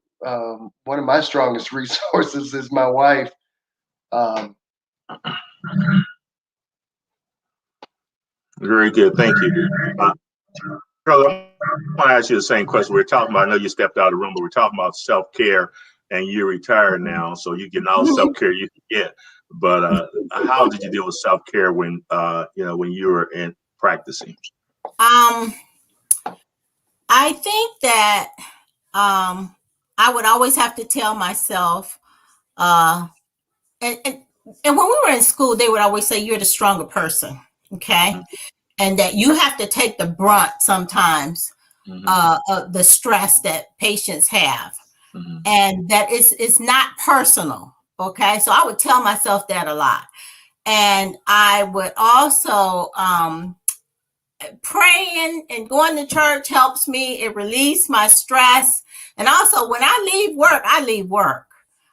B: one of my strongest resources is my wife. Um,
A: very good. Thank you. Uh, Charlie, I want to ask you the same question. We're talking about, I know you stepped out of the room, but we're talking about self care. and you're retired now, so you get all the self-care you can get. But how did you deal with self-care when when you were in practicing?
E: I think that I would always have to tell myself, and, and and when we were in school, they would always say you're the stronger person, okay, and that you have to take the brunt sometimes of the stress that patients have, and that it's not personal, okay. So I would tell myself that a lot, and I would also praying and going to church helps me. It releases my stress. And also when I leave work, I leave work.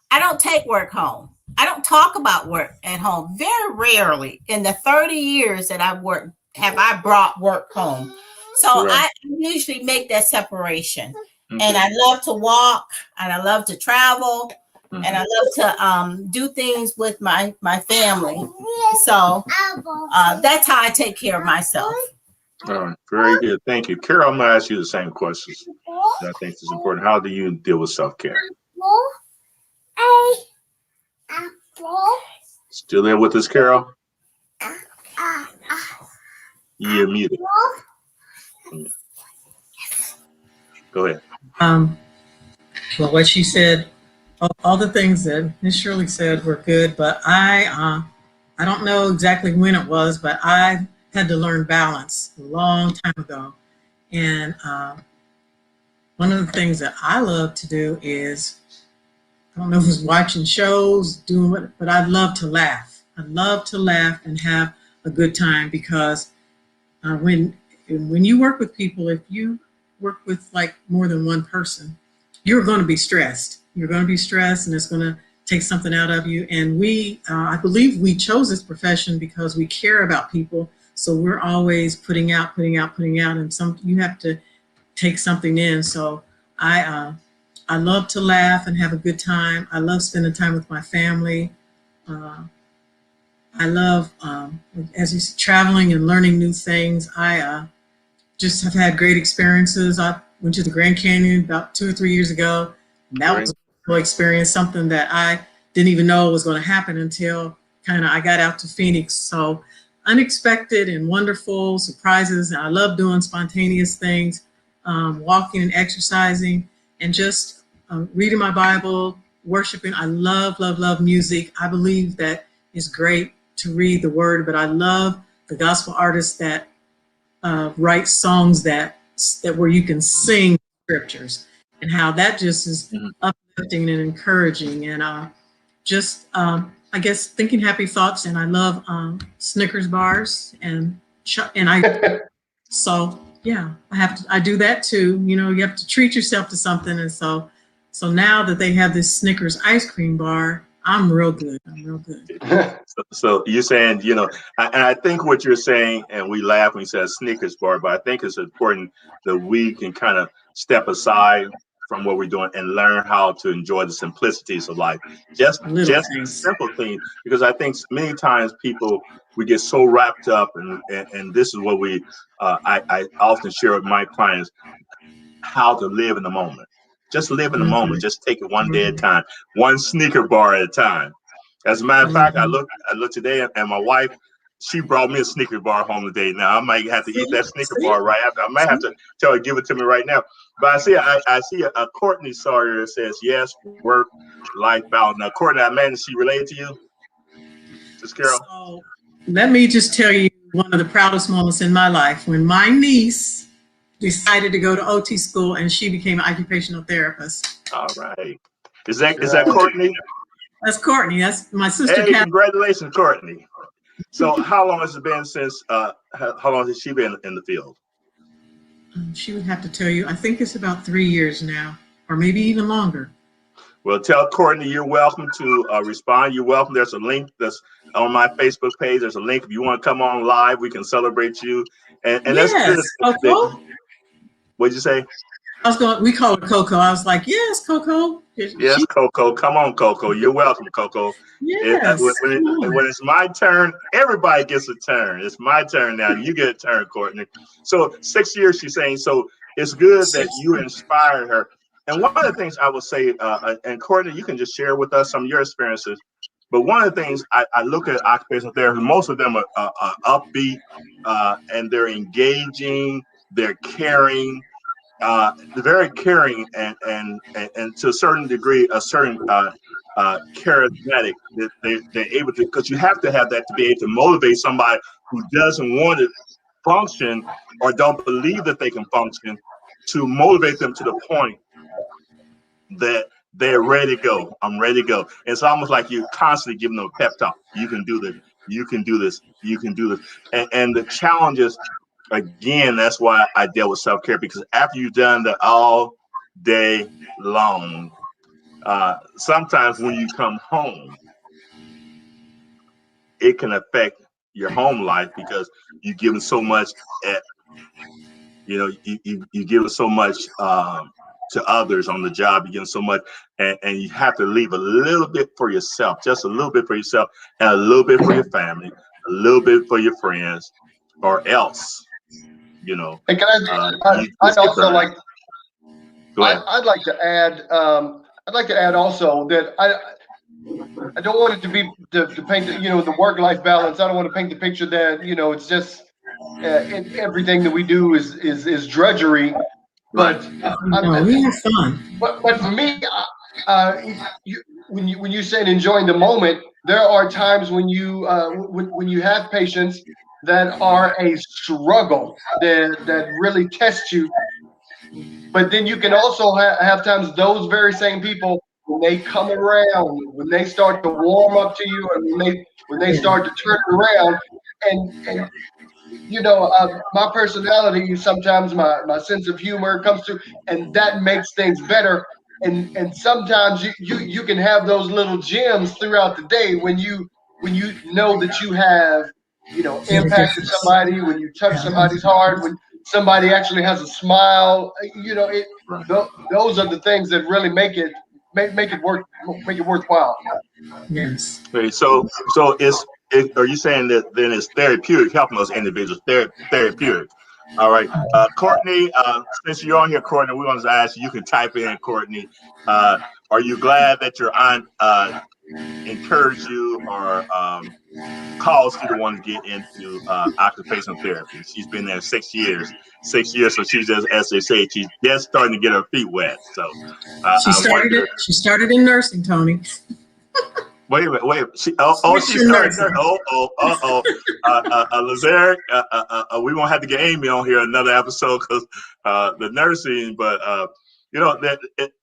E: I don't take work home. I don't talk about work at home. Very rarely in the 30 years that I've worked have I brought work home. So
A: Right.
E: I usually make that separation. And I love to walk and I love to travel and I love to do things with my family. So that's how I take care of myself.
A: All right, very good. Thank you. Carol, I'm going to ask you the same questions that I think is important. How do you deal with self-care? Still there with us, Carol? You're muted. Go ahead.
D: Well, what she said, all the things that Miss Shirley said were good, but I don't know exactly when it was, but I had to learn balance a long time ago. And one of the things that I love to do is, I don't know if it's watching shows, doing what, but I love to laugh. I love to laugh and have a good time because when you work with people, if you work with like more than one person, you're going to be stressed. You're going to be stressed and it's going to take something out of you. And I believe we chose this profession because we care about people. So we're always putting out, and you have to take something in. So I love to laugh and have a good time. I love spending time with my family. I love, as you said, traveling and learning new things. I just have had great experiences. I went to the Grand Canyon about 2 or 3 years ago. And that was a cool experience, something that I didn't even know was going to happen until I got out to Phoenix. So unexpected and wonderful surprises. And I love doing spontaneous things, walking and exercising, and just reading my Bible, worshiping. I love music. I believe that it's great to read the word, but I love the gospel artists that write songs that where you can sing scriptures, and how that just is uplifting and encouraging, and I guess thinking happy thoughts. And I love Snickers bars and I so yeah, I do that too. You have to treat yourself to something, and so now that they have this Snickers ice cream bar, I'm real good.
A: So you're saying, and I think what you're saying, and we laugh when you say Snickers bar, but I think it's important that we can kind of step aside from what we're doing and learn how to enjoy the simplicities of life. Just the simple things, because I think many times we get so wrapped up, and this is what I often share with my clients, how to live in the moment. Just live in the moment. Just take it one day at a time, one Snicker bar at a time. As a matter of fact, I looked today, and my wife, she brought me a Snicker bar home today. Now I might have to eat that Snicker bar right after. I might have to tell her, give it to me right now. But I see a Courtney Sawyer that says yes, work, life balance. Now, Courtney, I imagine she related to you, Ms. Carol.
D: So let me just tell you one of the proudest moments in my life when my niece decided to go to OT school and she became an occupational therapist.
A: All right. Is that Courtney?
D: That's Courtney. That's my sister.
A: Hey, congratulations, Courtney. So how long has it been since, how long has she been in the field?
D: She would have to tell you. I think it's about 3 years now, or maybe even longer.
A: Well, tell Courtney you're welcome to respond. You're welcome. There's a link that's on my Facebook page. There's a link. If you want to come on live, we can celebrate you. And
D: yes,
A: that's good.
D: Coco?
A: What'd you say?
D: We call her Coco. I was like, yes, Coco.
A: Yes, Coco. Come on, Coco. You're welcome, Coco.
D: Yes.
A: When it's my turn, everybody gets a turn. It's my turn now. You get a turn, Courtney. So 6 years, she's saying. So it's good that you inspired her. And one of the things I would say, and Courtney, you can just share with us some of your experiences. But one of the things I look at occupational therapy, most of them are upbeat, and they're engaging, they're caring, they're very caring, and to a certain degree, a certain charismatic. They're able to, because you have to have that to be able to motivate somebody who doesn't want to function or don't believe that they can function, to motivate them to the point that they're ready to go. I'm ready to go. It's almost like you're constantly giving them a pep talk. You can do this. You can do this. You can do this. And the challenges, again, that's why I deal with self-care, because after you've done that all day long, sometimes when you come home, it can affect your home life, because you've given so much at, you give so much to others on the job. You give so much, and you have to leave a little bit for yourself, just a little bit for yourself, and a little bit for your family, a little bit for your friends, or else,
B: Hey,
A: you
B: I'd
A: just get
B: also
A: burned out. Go ahead.
B: I'd like to add. I'd like to add also that I don't want it to be to paint the work-life balance. I don't want to paint the picture that it's just everything that we do is drudgery. But
D: No, we have fun.
B: but for me, when you said enjoying the moment, there are times when you have patients that are a struggle that really test you. But then you can also have times those very same people, when they come around, when they start to warm up to you, and when they start to turn around, and my personality, sometimes my sense of humor comes through, and that makes things better. And sometimes you can have those little gems throughout the day when you know that you have impacted somebody, when you touch somebody's heart, when somebody actually has a smile. Those are the things that really make it worthwhile.
D: Yes.
A: Okay, so are you saying that then it's therapeutic, helping those individuals, therapeutic? All right, Courtney, since you're on here, Courtney, we want to ask you can type in, Courtney. Are you glad that your aunt encouraged you, or caused you to want to get into occupational therapy? She's been there 6 years, so she's just, as they say, she's just starting to get her feet wet. So
D: She started in nursing, Tony.
A: Wait a minute. She
D: Switch
A: started.
D: nursing.
A: Lazare, we won't have to get Amy on here another episode, because the nursing. But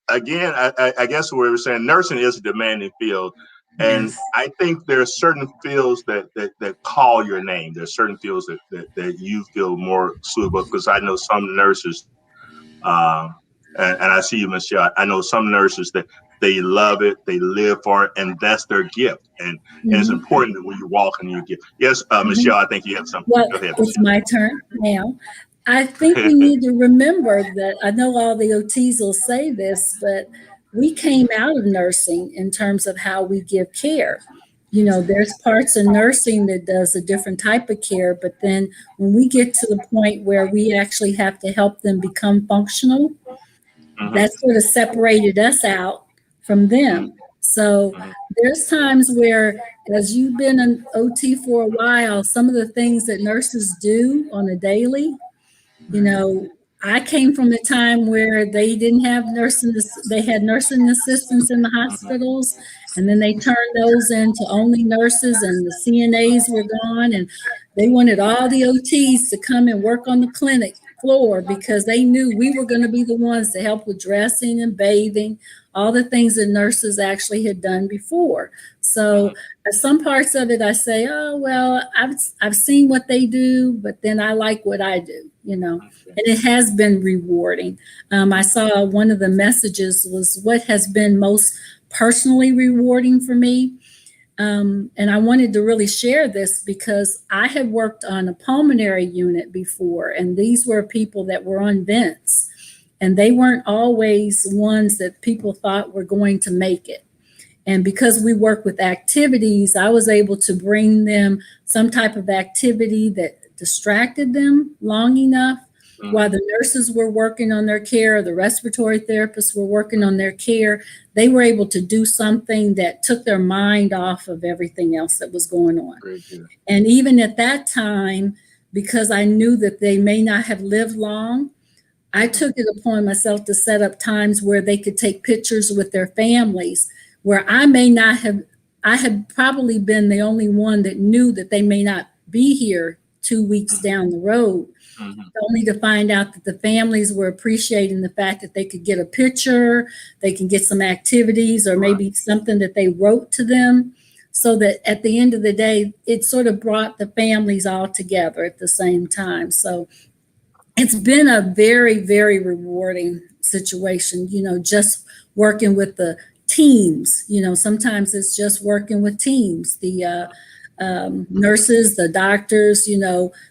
A: again, I guess what we were saying, nursing is a demanding field, and
D: Yes.
A: I think there are certain fields that call your name. There's certain fields that you feel more suitable, because I know some nurses, and I see you, Michelle. I know some nurses that they love it, they live for it, and that's their gift. And it's important that when you walk in your gift. Yes, Michelle, I think you have something.
C: Well,
A: Go ahead.
C: it's my turn now. I think we need to remember that, I know all the OTs will say this, but we came out of nursing in terms of how we give care. There's parts of nursing that does a different type of care, but then when we get to the point where we actually have to help them become functional, that sort of separated us out from them. So there's times where, as you've been an OT for a while, some of the things that nurses do on a daily, I came from a time where they didn't have they had nursing assistants in the hospitals, and then they turned those into only nurses, and the CNAs were gone, and they wanted all the OTs to come and work on the clinic floor, because they knew we were going to be the ones to help with dressing and bathing, all the things that nurses actually had done before. So some parts of it, I say, oh, well, I've seen what they do, but then I like what I do, and it has been rewarding. I saw one of the messages was what has been most personally rewarding for me. And I wanted to really share this because I had worked on a pulmonary unit before, and these were people that were on vents, and they weren't always ones that people thought were going to make it. And because we work with activities, I was able to bring them some type of activity that distracted them long enough While the nurses were working on their care, the respiratory therapists were working on their care, they were able to do something that took their mind off of everything else that was going on. And even at that time, because I knew that they may not have lived long, I took it upon myself to set up times where they could take pictures with their families, where I may not have, I had probably been the only one that knew that they may not be here 2 weeks down the road, only to find out that the families were appreciating the fact that they could get a picture, they can get some activities, or maybe something that they wrote to them. So that at the end of the day, it sort of brought the families all together at the same time. So it's been a very, very rewarding situation, just working with the teams. Sometimes it's just working with teams, the nurses, the doctors.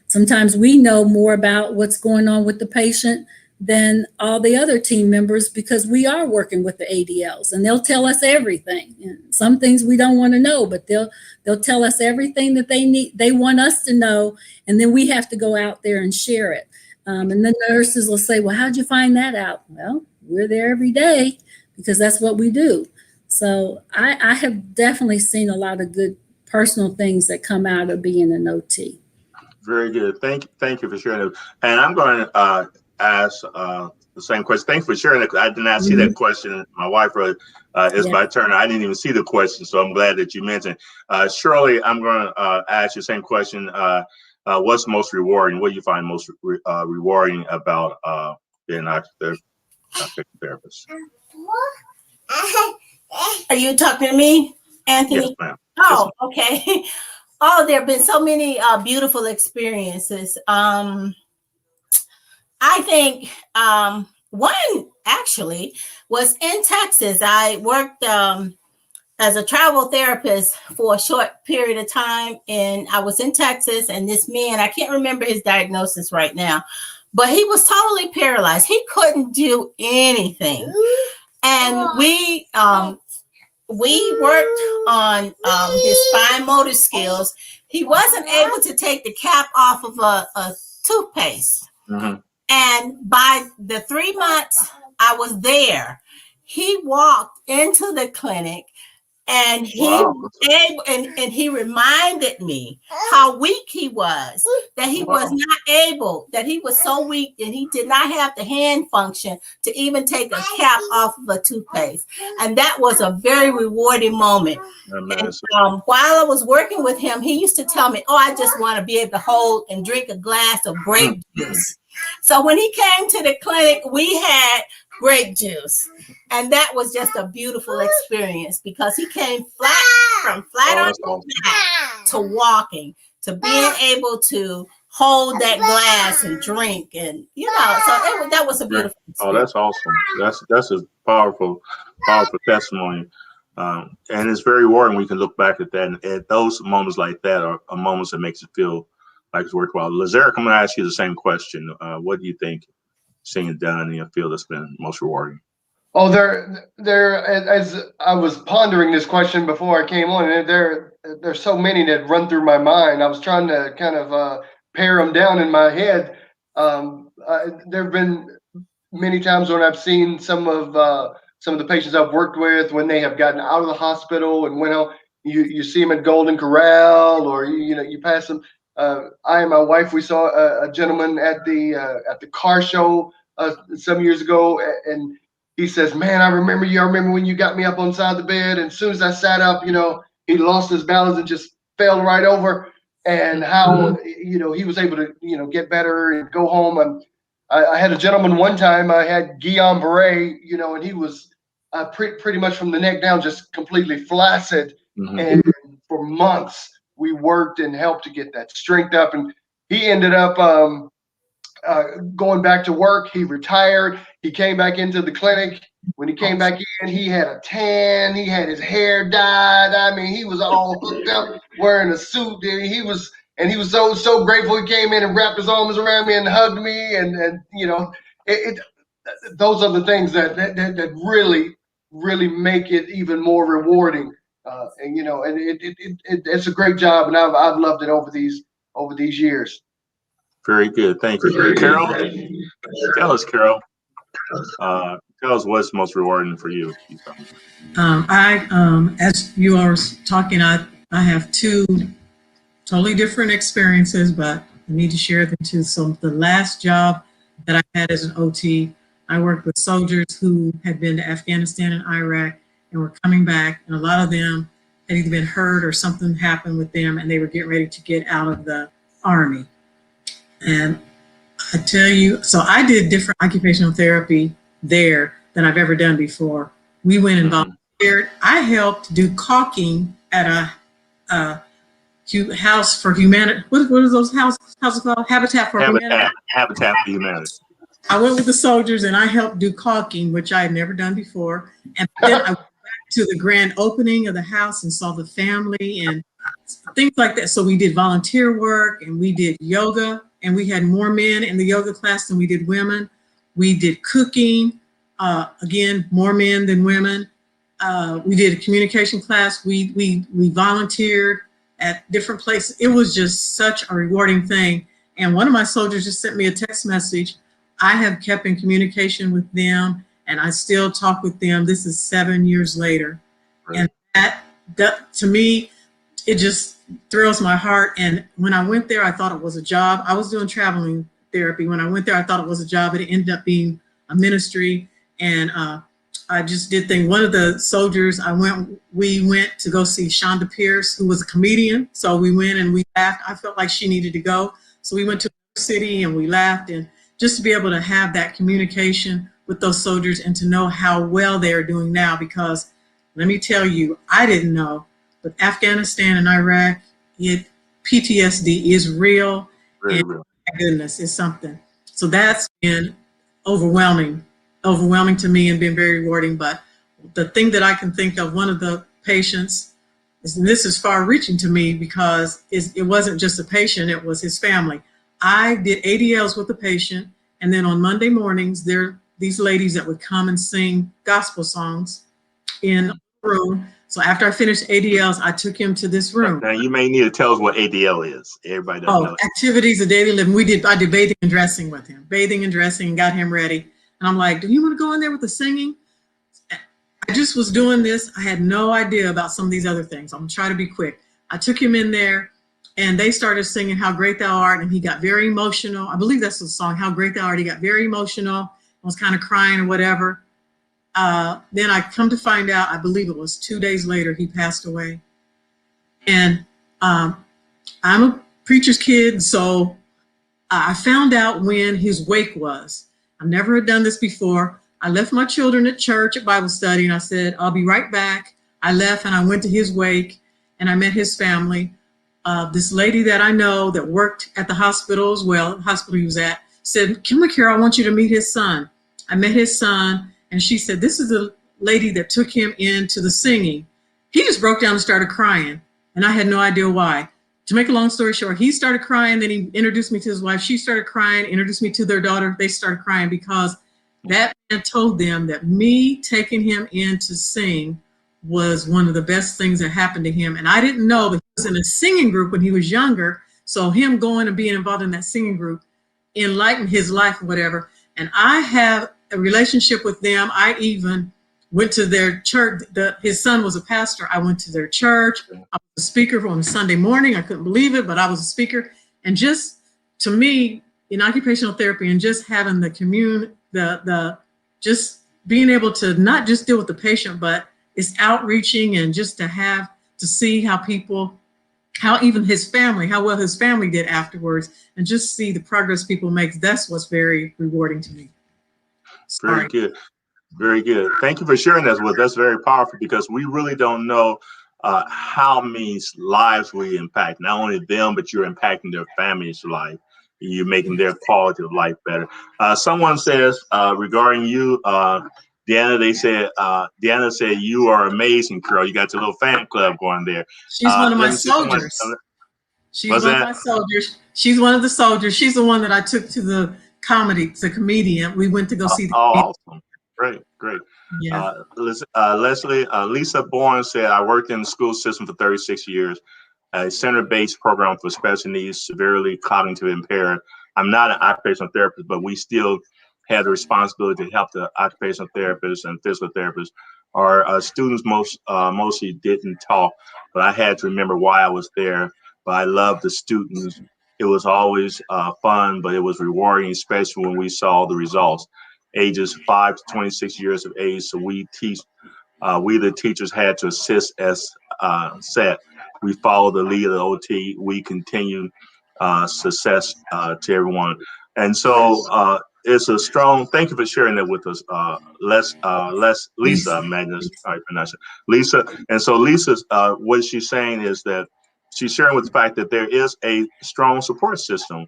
C: Sometimes we know more about what's going on with the patient than all the other team members, because we are working with the ADLs, and they'll tell us everything. And some things we don't want to know, but they'll tell us everything that they want us to know, and then we have to go out there and share it. And the nurses will say, well, how'd you find that out? Well, we're there every day because that's what we do. So I have definitely seen a lot of good personal things that come out of being an OT.
A: Very good. Thank you for sharing it. And I'm going to ask the same question. Thanks for sharing it. I did not see that question. My wife wrote, it's my turn. I didn't even see the question, so I'm glad that you mentioned. Shirley, I'm going to ask you the same question. What's most rewarding? What do you find most rewarding about being an occupational therapist?
E: Are you talking to me, Anthony?
A: Yes, ma'am.
E: Oh, okay. Oh, there have been so many beautiful experiences. I think one actually was in Texas. I worked as a travel therapist for a short period of time, and I was in Texas, and this man, I can't remember his diagnosis right now, but he was totally paralyzed. He couldn't do anything. And we worked on his fine motor skills. He wasn't able to take the cap off of a toothpaste. And by the 3 months I was there, he walked into the clinic, and he reminded me how weak he was, that he was not able, that he was so weak, and he did not have the hand function to even take a cap off of a toothpaste. And that was a very rewarding moment. And, while I was working with him, he used to tell me, oh, I just want to be able to hold and drink a glass of grape juice. So when he came to the clinic, we had grape juice. And that was just a beautiful experience, because he came from flat on his back to walking, to being able to hold that glass and drink, and so that was a beautiful experience.
A: Oh, that's awesome. That's a powerful testimony. And it's very rewarding when you can look back at that, and at those moments like that are moments that makes it feel like it's worthwhile. Lazarick, I'm going to ask you the same question. What do you think seeing it done in your field that's been most rewarding?
B: Oh, as I was pondering this question before I came on, and there's so many that run through my mind. I was trying to kind of pare them down in my head. There have been many times when I've seen some of the patients I've worked with when they have gotten out of the hospital and went out. You see them at Golden Corral, or you pass them. I and my wife, we saw a gentleman at the car show some years ago, and he says, "Man, I remember you. I remember when you got me up on the side of the bed, and as soon as I sat up, he lost his balance and just fell right over." And how he was able to get better and go home. I had a gentleman one time. I had Guillain-Barré, and he was pretty much from the neck down just completely flaccid. And for months we worked and helped to get that strength up, and he ended up going back to work. He retired. He came back into the clinic. When he came back in, he had a tan. He had his hair dyed. I mean, he was all hooked up, wearing a suit. And he was so grateful. He came in and wrapped his arms around me and hugged me. And those are the things that really make it even more rewarding. And it's a great job, and I've loved it over these years.
A: Very good. Thank you. Carol, tell us, Carol. Tell us what's most rewarding for you.
D: As you are talking, I have two totally different experiences, but I need to share them too. So the last job that I had as an OT, I worked with soldiers who had been to Afghanistan and Iraq and were coming back, and a lot of them had either been hurt or something happened with them, and they were getting ready to get out of the Army. And I tell you, so I did different occupational therapy there than I've ever done before. We went and volunteered. I helped do caulking at a house for humanity. What are those houses called? Habitat for Humanity.
A: Habitat for Humanity.
D: I went with the soldiers and I helped do caulking, which I had never done before. And then I went back to the grand opening of the house and saw the family and things like that. So we did volunteer work and we did yoga, and we had more men in the yoga class than we did women. We did cooking, again, more men than women. We did a communication class. We volunteered at different places. It was just such a rewarding thing. And one of my soldiers just sent me a text message. I have kept in communication with them and I still talk with them. This is 7 years later. Right. And that to me, it just thrills my heart. And when I went there, I thought it was a job. I was doing traveling therapy. When I went there, I thought it was a job, but it ended up being a ministry. And I just did things. One of the soldiers, we went to go see Shonda Pierce, who was a comedian. So we went and we laughed. I felt like she needed to go. So we went to the city and we laughed. And just to be able to have that communication with those soldiers and to know how well they are doing now, because let me tell you, I didn't know, but Afghanistan and Iraq, PTSD is real.
A: Very
D: and
A: real.
D: My goodness, it's something. So that's been overwhelming to me and been very rewarding. But the thing that I can think of, one of the patients, and this is far reaching to me because it wasn't just a patient, it was his family. I did ADLs with the patient, and then on Monday mornings, there are these ladies that would come and sing gospel songs in a room. So after I finished ADLs, I took him to this room.
A: Now you may need to tell us what ADL is. Everybody doesn't know.
D: Activities of daily living. I did bathing and dressing with him. Bathing and dressing, got him ready. And I'm like, do you want to go in there with the singing? I just was doing this. I had no idea about some of these other things. I'm gonna try to be quick. I took him in there and they started singing How Great Thou Art, and he got very emotional. I believe that's the song, How Great Thou Art. He got very emotional, was kind of crying or whatever. Then I come to find out, I believe it was 2 days later, he passed away. And I'm a preacher's kid, so I found out when his wake was. I never had done this before. I left my children at church at Bible study, and I said, I'll be right back. I left and I went to his wake, and I met his family. This lady that I know that worked at the hospital as well, the hospital he was at, said, come look here, I want you to meet his son. I met his son, and she said, this is the lady that took him into the singing. He just broke down and started crying, and I had no idea why. To make a long story short, he started crying, then he introduced me to his wife. She started crying, introduced me to their daughter. They started crying because that man told them that me taking him in to sing was one of the best things that happened to him. And I didn't know that he was in a singing group when he was younger. So him going and being involved in that singing group enlightened his life or whatever. And I have a relationship with them. I even went to their church. His son was a pastor. I went to their church. I was a speaker on a Sunday morning. I couldn't believe it, but I was a speaker. And just to me, in occupational therapy and just having the just being able to not just deal with the patient, but it's outreaching and just to see how even his family, how well his family did afterwards, and just see the progress people make. That's what's very rewarding to me. Sorry.
A: Very good. Very good. Thank you for sharing that with us. That's very powerful because we really don't know how many lives we impact. Not only them, but you're impacting their family's life. You're making their quality of life better. Someone says regarding you, Deanna said you are amazing, Carol. You got your little fan club going there.
D: She's one of my soldiers. She's one of my soldiers. She's one of the soldiers. She's the one that I took to the comedian. We went to go see the comedian.
A: Awesome. Great.
D: Yeah.
A: Lisa Bourne said, I worked in the school system for 36 years, a center-based program for special needs, severely cognitively impaired I'm not an occupational therapist, but we still had the responsibility to help the occupational therapists and physical therapists. Our students mostly didn't talk, but I had to remember why I was there. But I loved the students. It was always fun, but it was rewarding, especially when we saw the results. Ages 5 to 26 years of age, so we teach. We, the teachers, had to assist as set. We follow the lead of the OT. We continue success to everyone. And so it's a strong, thank you for sharing that with us, Lisa Magnus, I pronounce it, Lisa. And so Lisa's, what she's saying is that she's sharing with the fact that there is a strong support system.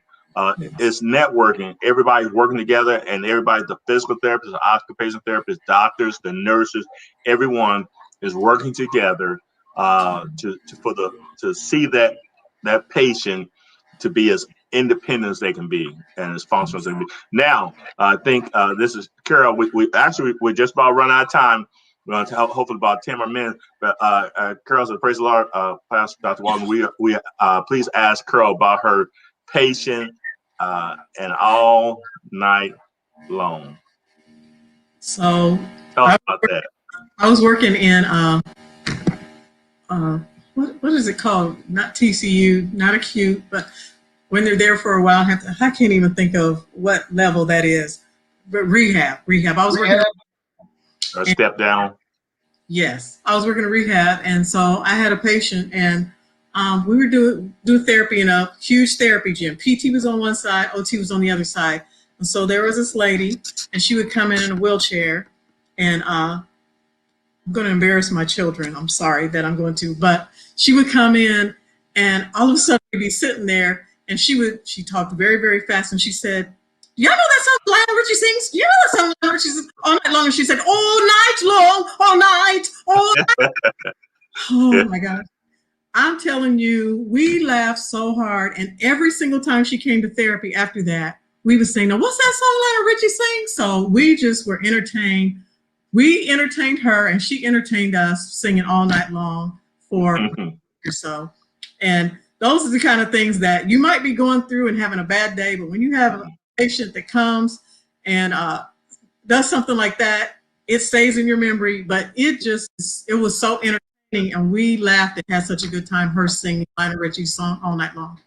A: It's networking. Everybody's working together, and everybody, the physical therapists, the occupational therapists, doctors, the nurses, everyone is working together to see that patient to be as independent as they can be and as functional as they can be. Now, I think this is Carol. We just about run out of time. We're going to hopefully about 10 more minutes. But Carol said, praise the Lord, Pastor Dr. Walden. We please ask Carol about her patient and all night long.
D: So
A: tell us about that.
D: I was working in what is it called? Not TCU, not acute, but when they're there for a while, I can't even think of what level that is. But rehab. I was working
A: a step down.
D: Yes, I was working in rehab, and so I had a patient, and we were do therapy in a huge therapy gym. PT was on one side, OT was on the other side, and so there was this lady, and she would come in a wheelchair, and I'm going to embarrass my children. I'm sorry that I'm going to, but she would come in, and all of a sudden we'd be sitting there, and she talked very, very fast, and she said, "Y'all know that song Lionel Richie sings? You know that song Lionel Richie sings all night long?" And she said, "All night long, all night, all night." Oh my God. I'm telling you, we laughed so hard. And every single time she came to therapy after that, we would sing, "Now, what's that song Lionel Richie sings?" So we just were entertained. We entertained her, and she entertained us singing all night long for a week or so. And those are the kind of things that you might be going through and having a bad day, but when you have a patient that comes and does something like that, it stays in your memory. But it was so entertaining, and we laughed and had such a good time her singing Lionel Richie's song all night long.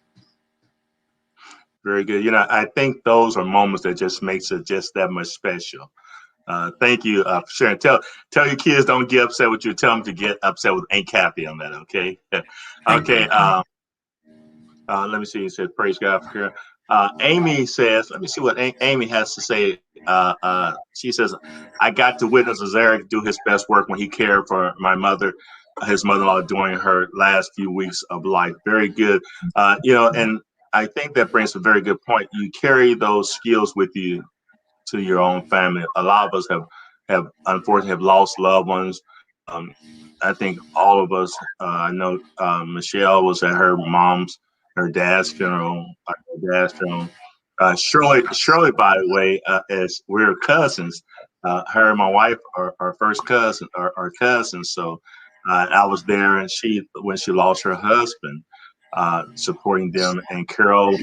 A: Very good. I think those are moments that just makes it just that much special. Thank you for sharing. Tell your kids don't get upset with you. Tell them to get upset with Aunt Kathy on that. Okay. Okay. Let me see. He said, "Praise God for her." Amy says, let me see what Amy has to say. She says, "I got to witness Eric do his best work when he cared for my mother, his mother-in-law, during her last few weeks of life." Very good. And I think that brings a very good point. You carry those skills with you to your own family. A lot of us have unfortunately lost loved ones. I think all of us. I know Michelle was at her dad's funeral. Shirley, by the way, as we're cousins. Her and my wife are first cousin, are cousins. So I was there, and when she lost her husband, supporting them. And Carol,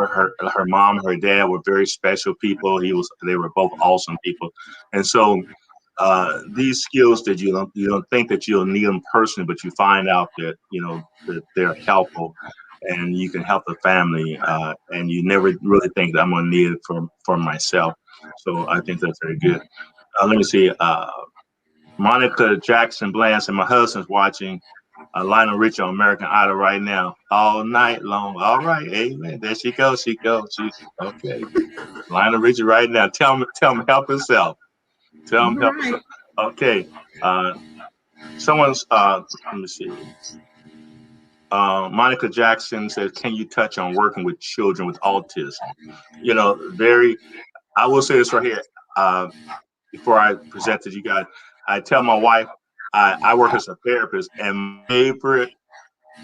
A: her mom, her dad were very special people. They were both awesome people. And so these skills that you don't think that you'll need them personally, but you find out that that they're helpful, and you can help the family, and you never really think that I'm going to need it for myself. So I think that's very good. Let me see. Monica Jackson Bland said, "My husband's watching Lionel Richie on American Idol right now, all night long." All right, amen. There she goes. Okay. Lionel Richie right now. Tell him help himself. Tell him help himself. Okay. Someone's let me see. Monica Jackson says, "Can you touch on working with children with autism?" I will say this right here. Before I present to you guys, I tell my wife I work as a therapist, and my favorite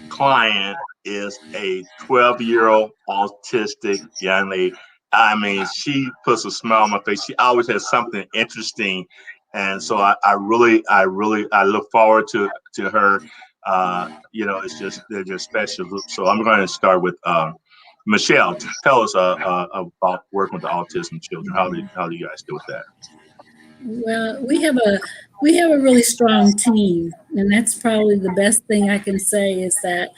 A: client is a 12-year-old autistic young lady. I mean, she puts a smile on my face. She always has something interesting, and so I really look forward to her. They're just special. So I'm going to start with Michelle, tell us about working with the autism children. How do you guys do with that?
C: Well, we have a really strong team, and that's probably the best thing I can say is that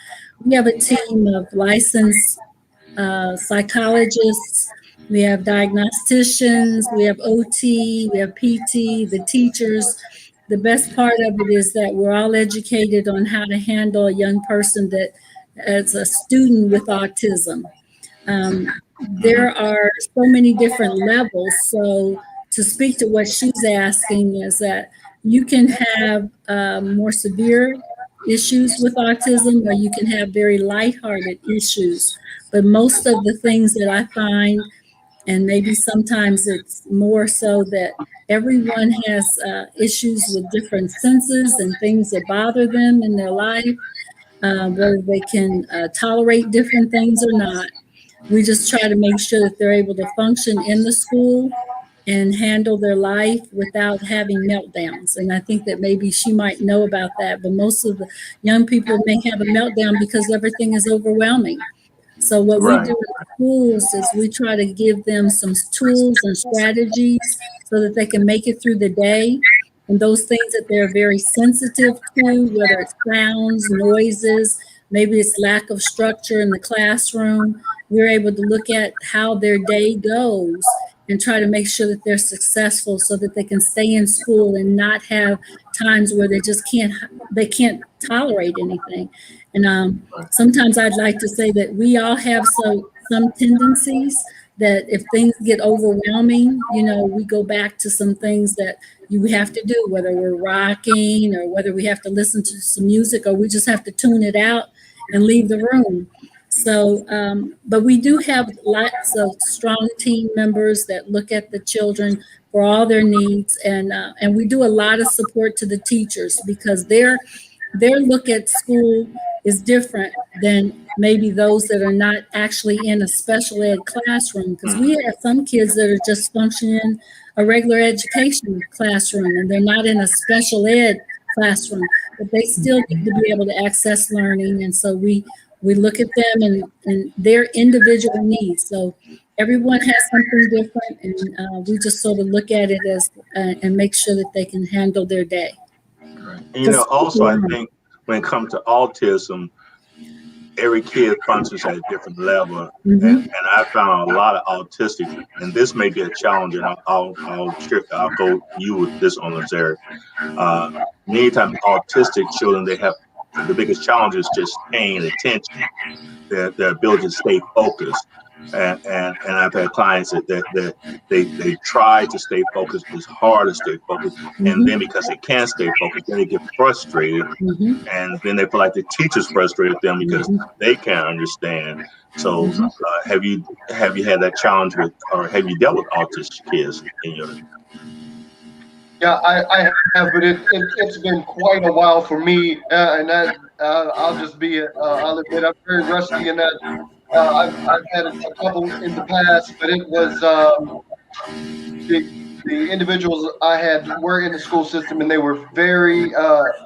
C: we have a team of licensed psychologists, we have diagnosticians, we have OT, we have PT, the teachers. The best part of it is that we're all educated on how to handle a young person that as a student with autism. There are so many different levels. So to speak to what she's asking is that you can have more severe issues with autism, or you can have very lighthearted issues. But most of the things that I find, and maybe sometimes it's more so that everyone has issues with different senses and things that bother them in their life, whether they can tolerate different things or not. We just try to make sure that they're able to function in the school and handle their life without having meltdowns. And I think that maybe she might know about that, but most of the young people may have a meltdown because everything is overwhelming. So what we
A: Right.
C: do in schools is we try to give them some tools and strategies so that they can make it through the day. And those things that they're very sensitive to, whether it's sounds, noises, maybe it's lack of structure in the classroom, we're able to look at how their day goes and try to make sure that they're successful so that they can stay in school and not have times where they can't tolerate anything. And sometimes I'd like to say that we all have some tendencies that if things get overwhelming, we go back to some things that you have to do, whether we're rocking or whether we have to listen to some music or we just have to tune it out and leave the room. So, but we do have lots of strong team members that look at the children for all their needs, and we do a lot of support to the teachers because their look at school is different than maybe those that are not actually in a special ed classroom, because we have some kids that are just functioning in a regular education classroom and they're not in a special ed classroom, but they still need to be able to access learning. And so we look at them and their individual needs. So everyone has something different, and we just sort of look at it as and make sure that they can handle their day.
A: And, also I think when it comes to autism, every kid functions at a different level. And I found a lot of autistic, and this may be a challenge, and I'll go you with this on Lazare. Many times autistic children, they have the biggest challenge is just paying attention, their ability to stay focused. And I've had clients that they try to stay focused, but it's hard to stay focused. And then because they can't stay focused, then they get frustrated. And then they feel like the teacher's frustrated them because they can't understand. So have you had that challenge with, or have you dealt with autistic kids in your?
B: Yeah, I have, but it's been quite a while for me, and I'll just be I'll admit I'm very rusty in that. I've had a couple in the past, but it was the individuals I had were in the school system, and they were very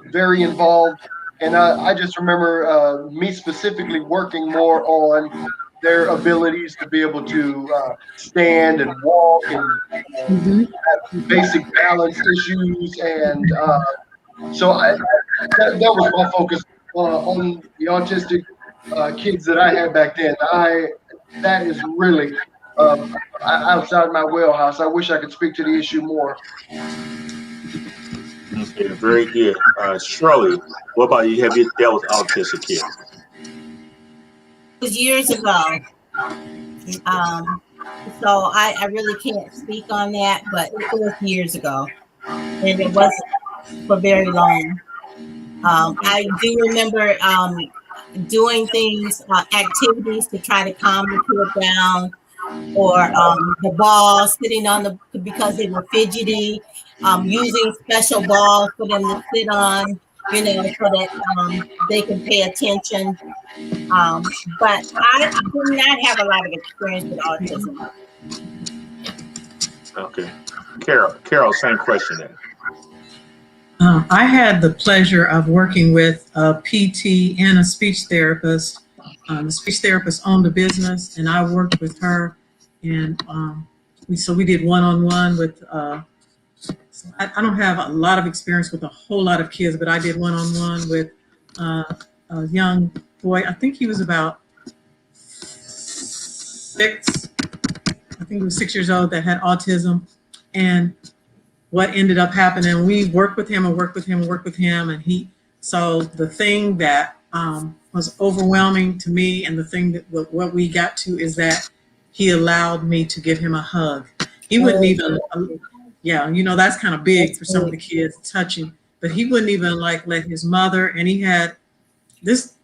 B: very involved. And I just remember me specifically working more on their abilities to be able to stand and walk and have basic balance issues. And so that was my focus on the autistic kids that I had back then. That is really outside my wheelhouse. I wish I could speak to the issue more.
A: Okay, very good. Shirley, what about you? Have you dealt with autistic kids?
E: It was years ago. So I really can't speak on that, but it was years ago, and it wasn't for very long. I do remember doing things, activities to try to calm the kid down, or the ball sitting on because they were fidgety, using special balls for them to sit on, so that they can pay attention. But I do not have a lot of experience with autism.
A: Okay. Carol, same question then.
D: I had the pleasure of working with a PT and a speech therapist The speech therapist owned a business, and I worked with her, and we did one-on-one with. So I don't have a lot of experience with a whole lot of kids, but I did one-on-one with a young boy. I think he was about 6. I think he was 6 years old that had autism, and what ended up happening, we worked with him and worked with him and worked with him, and so the thing that was overwhelming to me, and the thing that what we got to is that he allowed me to give him a hug. He wouldn't even, yeah, that's kind of big for some of the kids, touching, but he wouldn't even let his mother, and he had this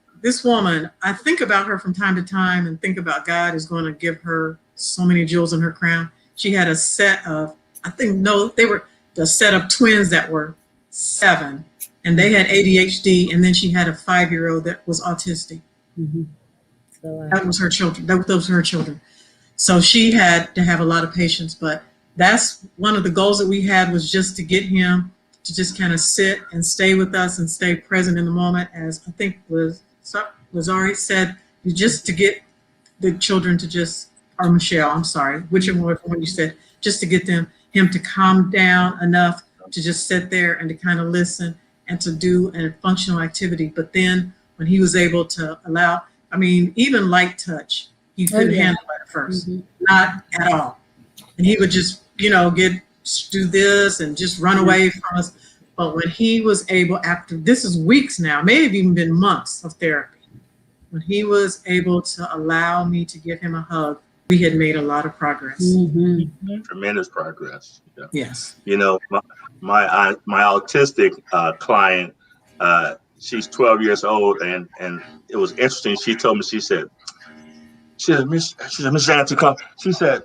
D: woman, I think about her from time to time and think about God is going to give her so many jewels in her crown. She had a set of, they were the set of twins that were 7, and they had ADHD, and then she had a 5-year-old that was autistic.
C: Mm-hmm. So,
D: that was her children. Those were her children. So she had to have a lot of patience, but that's one of the goals that we had, was just to get him to just kind of sit and stay with us and stay present in the moment, as I think was already said, just to get the children to just, or Michelle, I'm sorry, whichever one you said, just to get him to calm down enough to just sit there and to kind of listen and to do a functional activity. But then when he was able to allow, even light touch, he couldn't handle it at first, not at all. And he would just, do this and just run away from us. But when he was able, after, this is weeks now, may have even been months of therapy, when he was able to allow me to give him a hug, we had made a lot of progress.
A: Mm-hmm. Tremendous progress. Yeah.
D: Yes.
A: My autistic client, she's 12 years old, and it was interesting. She told me, she said, Miss Nancy, she said,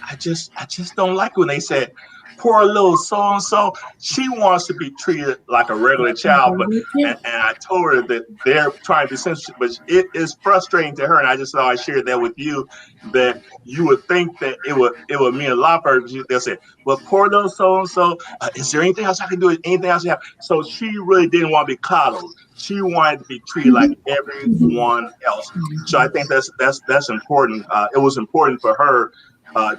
A: I just don't like when they said, poor little so-and-so, she wants to be treated like a regular child. But and I told her that they're trying to be sensitive, but it is frustrating to her. And I just thought I shared that with you, that you would think that it would mean a lot for her. They'll say, well, poor little so-and-so, is there anything else I can do? Anything else you have? So she really didn't want to be coddled. She wanted to be treated like everyone else. So I think that's important. It was important for her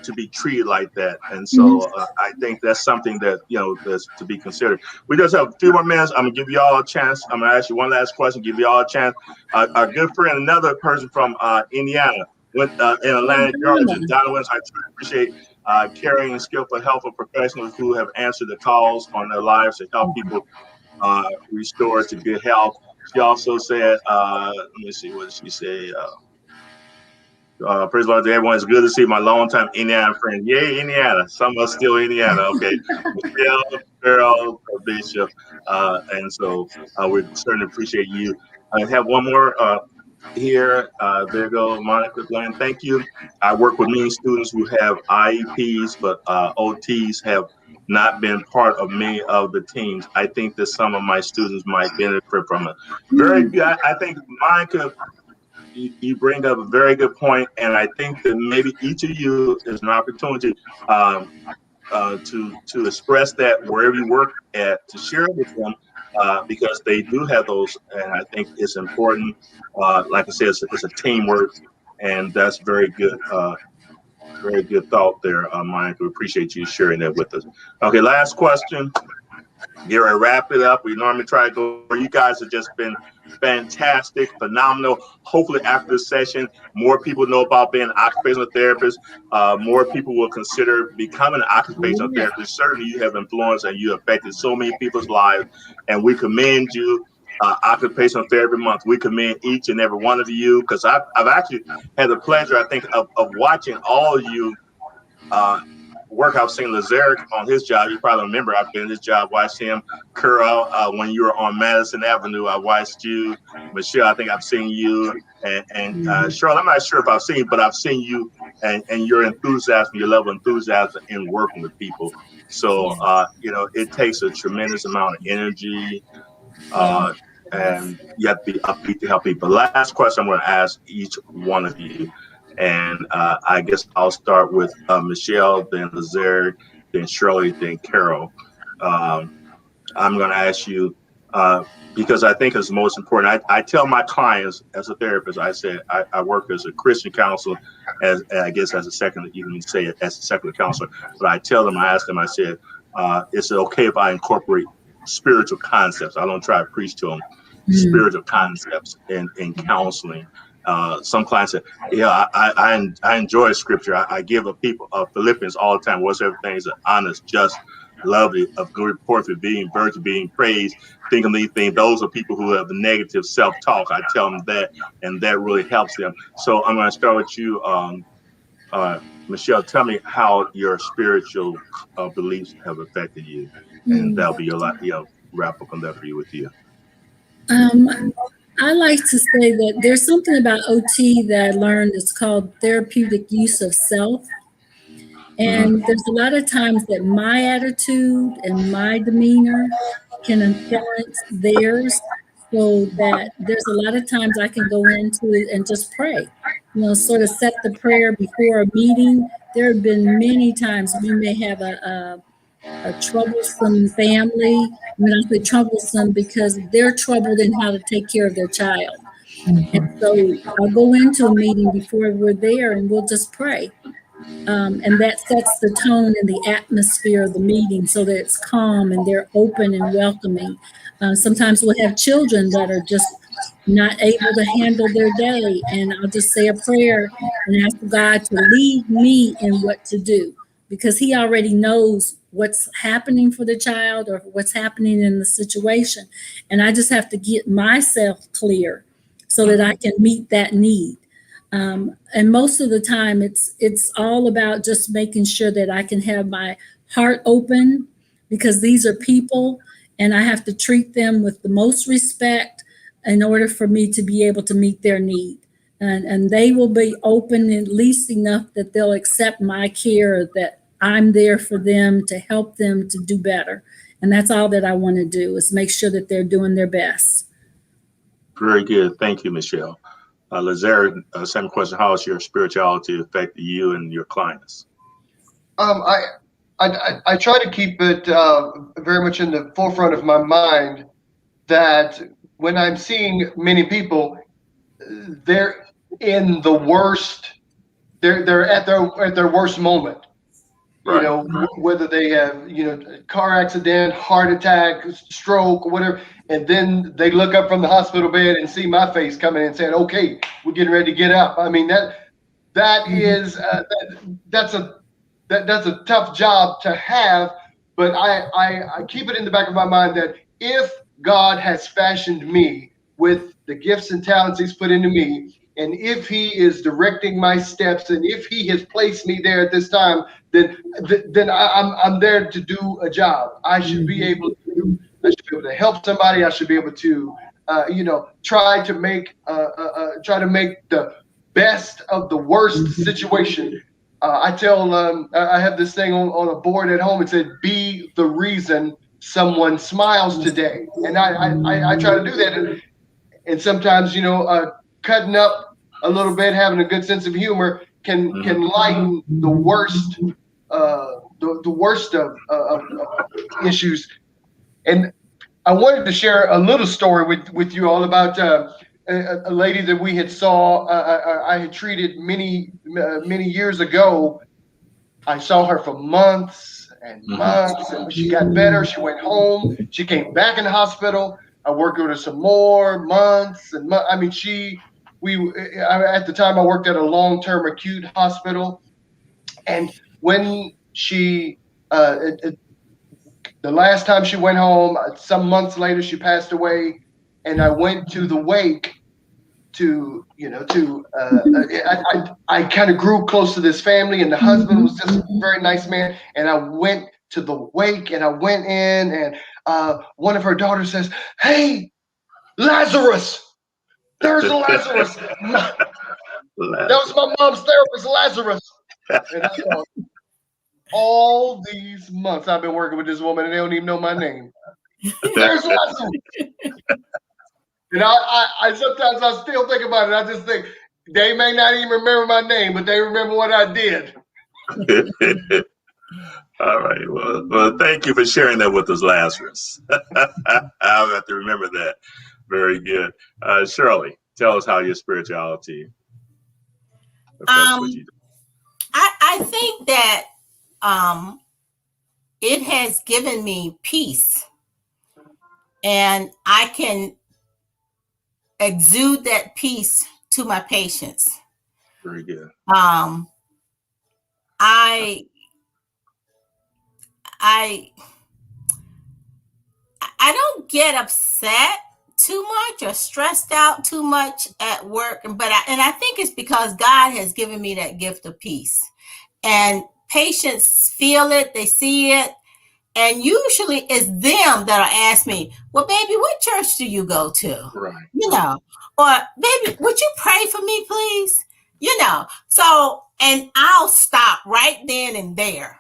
A: to be treated like that, and so I think that's something that that's to be considered. We just have a few more minutes. I'm gonna give you all a chance. I'm gonna ask you one last question. Give you all a chance. Our good friend, another person from Indiana, went in Atlanta, Georgia. Donovan, I truly appreciate caring and skillful, helpful professionals who have answered the calls on their lives to help people restore to good health. She also said, let me see, what did she say? Praise the Lord to everyone. It's good to see my longtime Indiana friend. Yay, Indiana. Some of us still Indiana. Okay. Michelle, Carol, Bishop. And so we certainly appreciate you. I have one more here. There you go, Monica Glenn. Thank you. I work with many students who have IEPs, but OTs have not been part of many of the teams. I think that some of my students might benefit from it. Very good. I think Monica, you bring up a very good point, and I think that maybe each of you is an opportunity to express that wherever you work at, to share it with them, because they do have those, and I think it's important. Like I said, it's a teamwork, and that's very good. Very good thought there, Monica. We appreciate you sharing that with us. Okay, last question. Get ready to wrap it up. We normally try to go. You guys have just been fantastic, phenomenal. Hopefully, after this session, more people know about being an occupational therapist. More people will consider becoming an occupational therapist. Certainly, you have influenced and you affected so many people's lives, and we commend you. Occupational Therapy Month. We commend each and every one of you, because I've actually had the pleasure, I think, of watching all of you work. I've seen Lazaric on his job. You probably remember I've been in his job, watched him. Curl, when you were on Madison Avenue, I watched you. Michelle, I think I've seen you. And Cheryl, I'm not sure if I've seen you, but I've seen you and your enthusiasm, your level of enthusiasm in working with people. So, it takes a tremendous amount of energy, and you have to be upbeat to help people. Last question I'm going to ask each one of you. And I guess I'll start with Michelle, then Lazare, then Shirley, then Carol. I'm going to ask you, because I think it's most important. I tell my clients as a therapist, I said I work as a Christian counselor, as I guess as a second, you can say it as a secular counselor. But I tell them, I ask them, I said, is it okay if I incorporate spiritual concepts? I don't try to preach to them spiritual concepts in counseling. Some clients say, yeah, I enjoy scripture. I give a people Philippians all the time. Whatsoever things are honest, just, lovely, of good report, for being virtue, being praised, think of these things. Those are people who have the negative self-talk. I tell them that, and that really helps them. So I'm going to start with you, Michelle. Tell me how your spiritual beliefs have affected you, and that'll be your wrap up on that for you with you.
C: I like to say that there's something about OT that I learned. It's called therapeutic use of self. And there's a lot of times that my attitude and my demeanor can influence theirs, so that there's a lot of times I can go into it and just pray, sort of set the prayer before a meeting. There have been many times we may have a troublesome family. When I say troublesome, because they're troubled in how to take care of their child. And so I'll go into a meeting before we're there and we'll just pray. And that sets the tone and the atmosphere of the meeting so that it's calm and they're open and welcoming. Sometimes we'll have children that are just not able to handle their day, and I'll just say a prayer and ask God to lead me in what to do, because He already knows what's happening for the child or what's happening in the situation. And I just have to get myself clear so that I can meet that need. And most of the time, it's all about just making sure that I can have my heart open, because these are people and I have to treat them with the most respect in order for me to be able to meet their need. And they will be open at least enough that they'll accept my care, that I'm there for them to help them to do better. And that's all that I want to do, is make sure that they're doing their best.
A: Very good. Thank you, Michelle. Lazare, same question. How has your spirituality affected you and your clients?
B: I try to keep it very much in the forefront of my mind that when I'm seeing many people, they're in the worst. They're at their worst moment.
A: Right.
B: Whether they have car accident, heart attack, stroke, whatever, and then they look up from the hospital bed and see my face coming in and saying, "Okay, we're getting ready to get up." I mean, that's a tough job to have, but I keep it in the back of my mind that if God has fashioned me with the gifts and talents He's put into me, and if He is directing my steps, and if He has placed me there at this time, then I'm there to do a job. I should be able to help somebody. I should be able to try to make the best of the worst situation. I tell I have this thing on a board at home. It said, "Be the reason someone smiles today," and I try to do that. And sometimes cutting up a little bit, having a good sense of humor can lighten the worst of issues. And I wanted to share a little story with you all about a lady that we had saw. I had treated many years ago. I saw her for months and months, and when she got better, she went home. She came back in the hospital. I worked with her some more months and months. I mean, at the time I worked at a long-term acute hospital, and when she the last time she went home, some months later she passed away, and I went to the wake I kind of grew close to this family, and the husband was just a very nice man, and I went to the wake, and I went in, and one of her daughters says, "Hey, Lazarus, there's Lazarus." That was my mom's therapist, Lazarus. And I thought, all these months I've been working with this woman, and they don't even know my name. There's Lazarus. And I sometimes I still think about it. I just think they may not even remember my name, but they remember what I did.
A: All right. Well, thank you for sharing that with us, Lazarus. I'll have to remember that. Very good. Shirley, tell us how your spirituality affects what you
E: Um,
A: do.
E: I think that um, it has given me peace, and I can exude that peace to my patients.
A: Very good.
E: Um, I I I don't get upset too much or stressed out too much at work, but I think it's because God has given me that gift of peace, and patients feel it, they see it, and usually it's them that'll ask me, "Well, baby, what church do you go to?"
A: Right.
E: You know, or "Baby, would you pray for me, please?" So, and I'll stop right then and there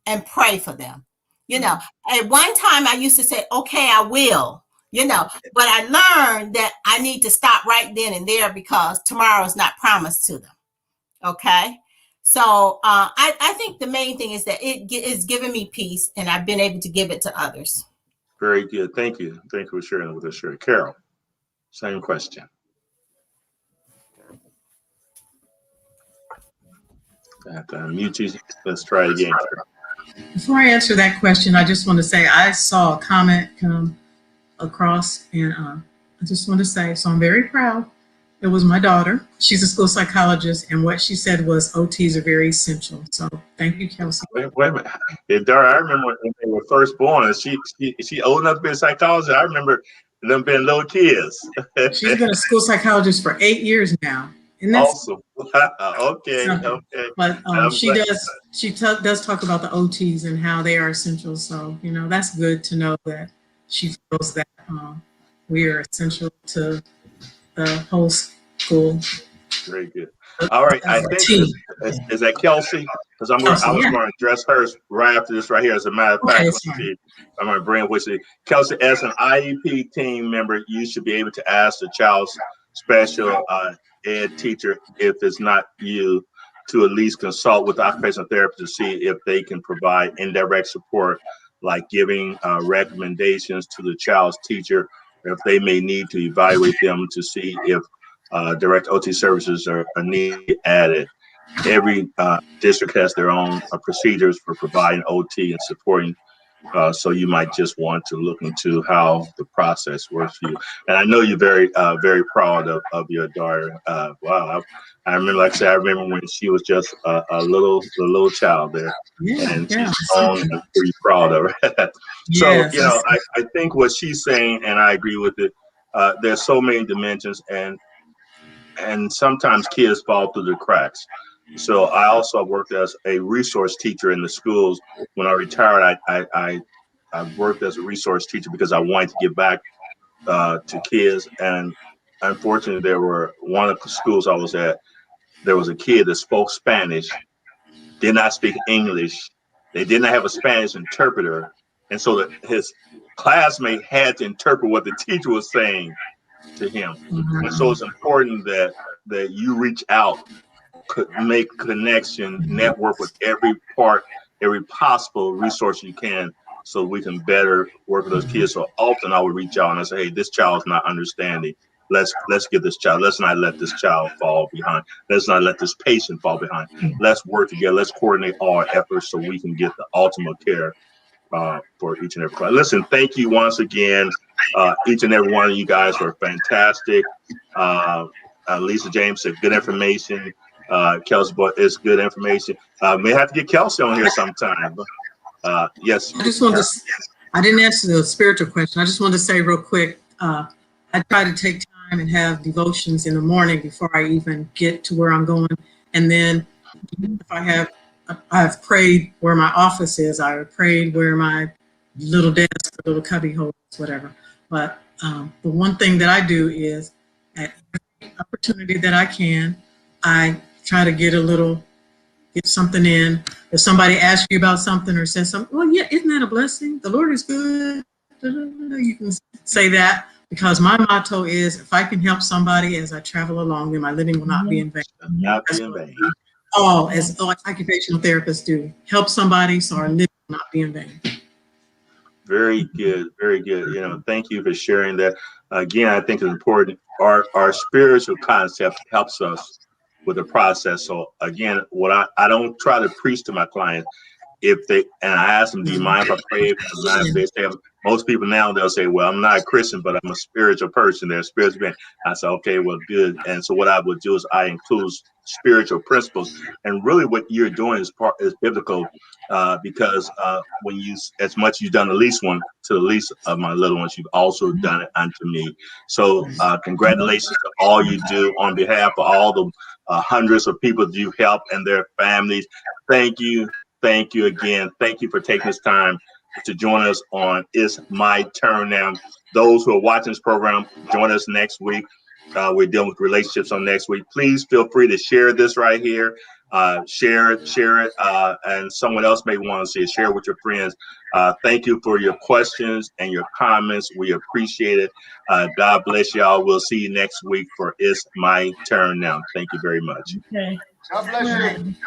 E: and pray for them. At one time I used to say, "Okay, I will," but I learned that I need to stop right then and there because tomorrow is not promised to them. Okay. So I think the main thing is that it is giving me peace, and I've been able to give it to others.
A: Very good. Thank you. Thank you for sharing with us, Shirley. Carol, same question. I have to unmute you. Let's try it again.
D: Before I answer that question, I just want to say I saw a comment come across, and I just want to say, so I'm very proud. It was my daughter. She's a school psychologist, and what she said was OTs are very essential. So thank you, Kelsey.
A: Wait a minute. Yeah, Dara, I remember when they were first born, and she old enough to be a psychologist. I remember them being little kids.
D: She's been a school psychologist for 8 years now, and that's
A: Awesome. Okay.
D: something.
A: Okay.
D: But
A: I'm
D: she
A: glad.
D: does talk about the OTs and how they are essential. So that's good to know that she feels that we are essential to the whole school.
A: Very good. All right. I think
D: Team.
A: is that Kelsey? Because
D: Kelsey,
A: I was
D: yeah.
A: going to address hers right after this right here. As a matter of
D: Okay,
A: fact,
D: it's
A: let's
D: fine.
A: see. I'm going to bring with you. Kelsey, as an IEP team member, you should be able to ask the child's special ed teacher, if it's not you, to at least consult with the occupational therapist to see if they can provide indirect support, like giving recommendations to the child's teacher, or if they may need to evaluate them to see if direct OT services are needed added. Every district has their own procedures for providing OT and supporting. So you might just want to look into how the process works for you. And I know you're very proud of your daughter. Wow, I remember, like I said, I remember when she was just a little child there, and
D: Yeah.
A: she's grown. I'm pretty proud of her. So
D: Yes.
A: I think what she's saying, and I agree with it. There's so many dimensions, and sometimes kids fall through the cracks. So I also worked as a resource teacher in the schools. When I retired, I worked as a resource teacher because I wanted to give back to kids. And unfortunately, there were one of the schools I was at. There was a kid that spoke Spanish, did not speak English. They did not have a Spanish interpreter, and so his classmate had to interpret what the teacher was saying to him. And so it's important that you reach out, make connection, network with every possible resource you can, so we can better work with those kids. So often I would reach out and I say, hey, this child's not understanding. Let's get this child. Let's not let this child fall behind. Let's not let this patient fall behind. Let's work together. Let's coordinate all our efforts so we can get the ultimate care for each and every client. Listen, thank you once again. Each and every one of you guys were fantastic. Lisa James said good information. Kelsey, but it's good information. May have to get Kelsey on here sometime. Yes.
D: I just wanted to, I didn't answer the spiritual question. I just wanted to say real quick, I try to take time and have devotions in the morning before I even get to where I'm going. And then if I've prayed where my office is, I prayed where my little desk, little cubby hole, whatever. But the one thing that I do is at every opportunity that I can, I try to get something in. If somebody asks you about something or says something, well, yeah, isn't that a blessing? The Lord is good. You can say that, because my motto is, if I can help somebody as I travel along, then my living will not be in vain.
A: Not be in vain.
D: All as occupational therapists do, help somebody so our living not be in vain.
A: Very good, very good. Thank you for sharing that. Again, I think it's important. Our spiritual concept helps us with the process. So again, what I don't try to preach to my clients. If they, and I ask them, do you mind if I pray? If they say, most people now, they'll say, well, I'm not a Christian, but I'm a spiritual person. They're a spiritual being. I say, okay, well, good. And so what I would do is I include spiritual principles. And really what you're doing is biblical, because when you, as much you've done the least one to the least of my little ones, you've also done it unto me. So congratulations to all you do on behalf of all the hundreds of people that you help and their families. Thank you. Thank you again. Thank you for taking this time to join us on It's My Turn Now. Those who are watching this program, join us next week. We're dealing with relationships on next week. Please feel free to share this right here. Share it, and someone else may want to see it. Share it with your friends. Thank you for your questions and your comments. We appreciate it. God bless y'all. We'll see you next week for It's My Turn Now. Thank you very much.
C: Okay.
B: God bless you.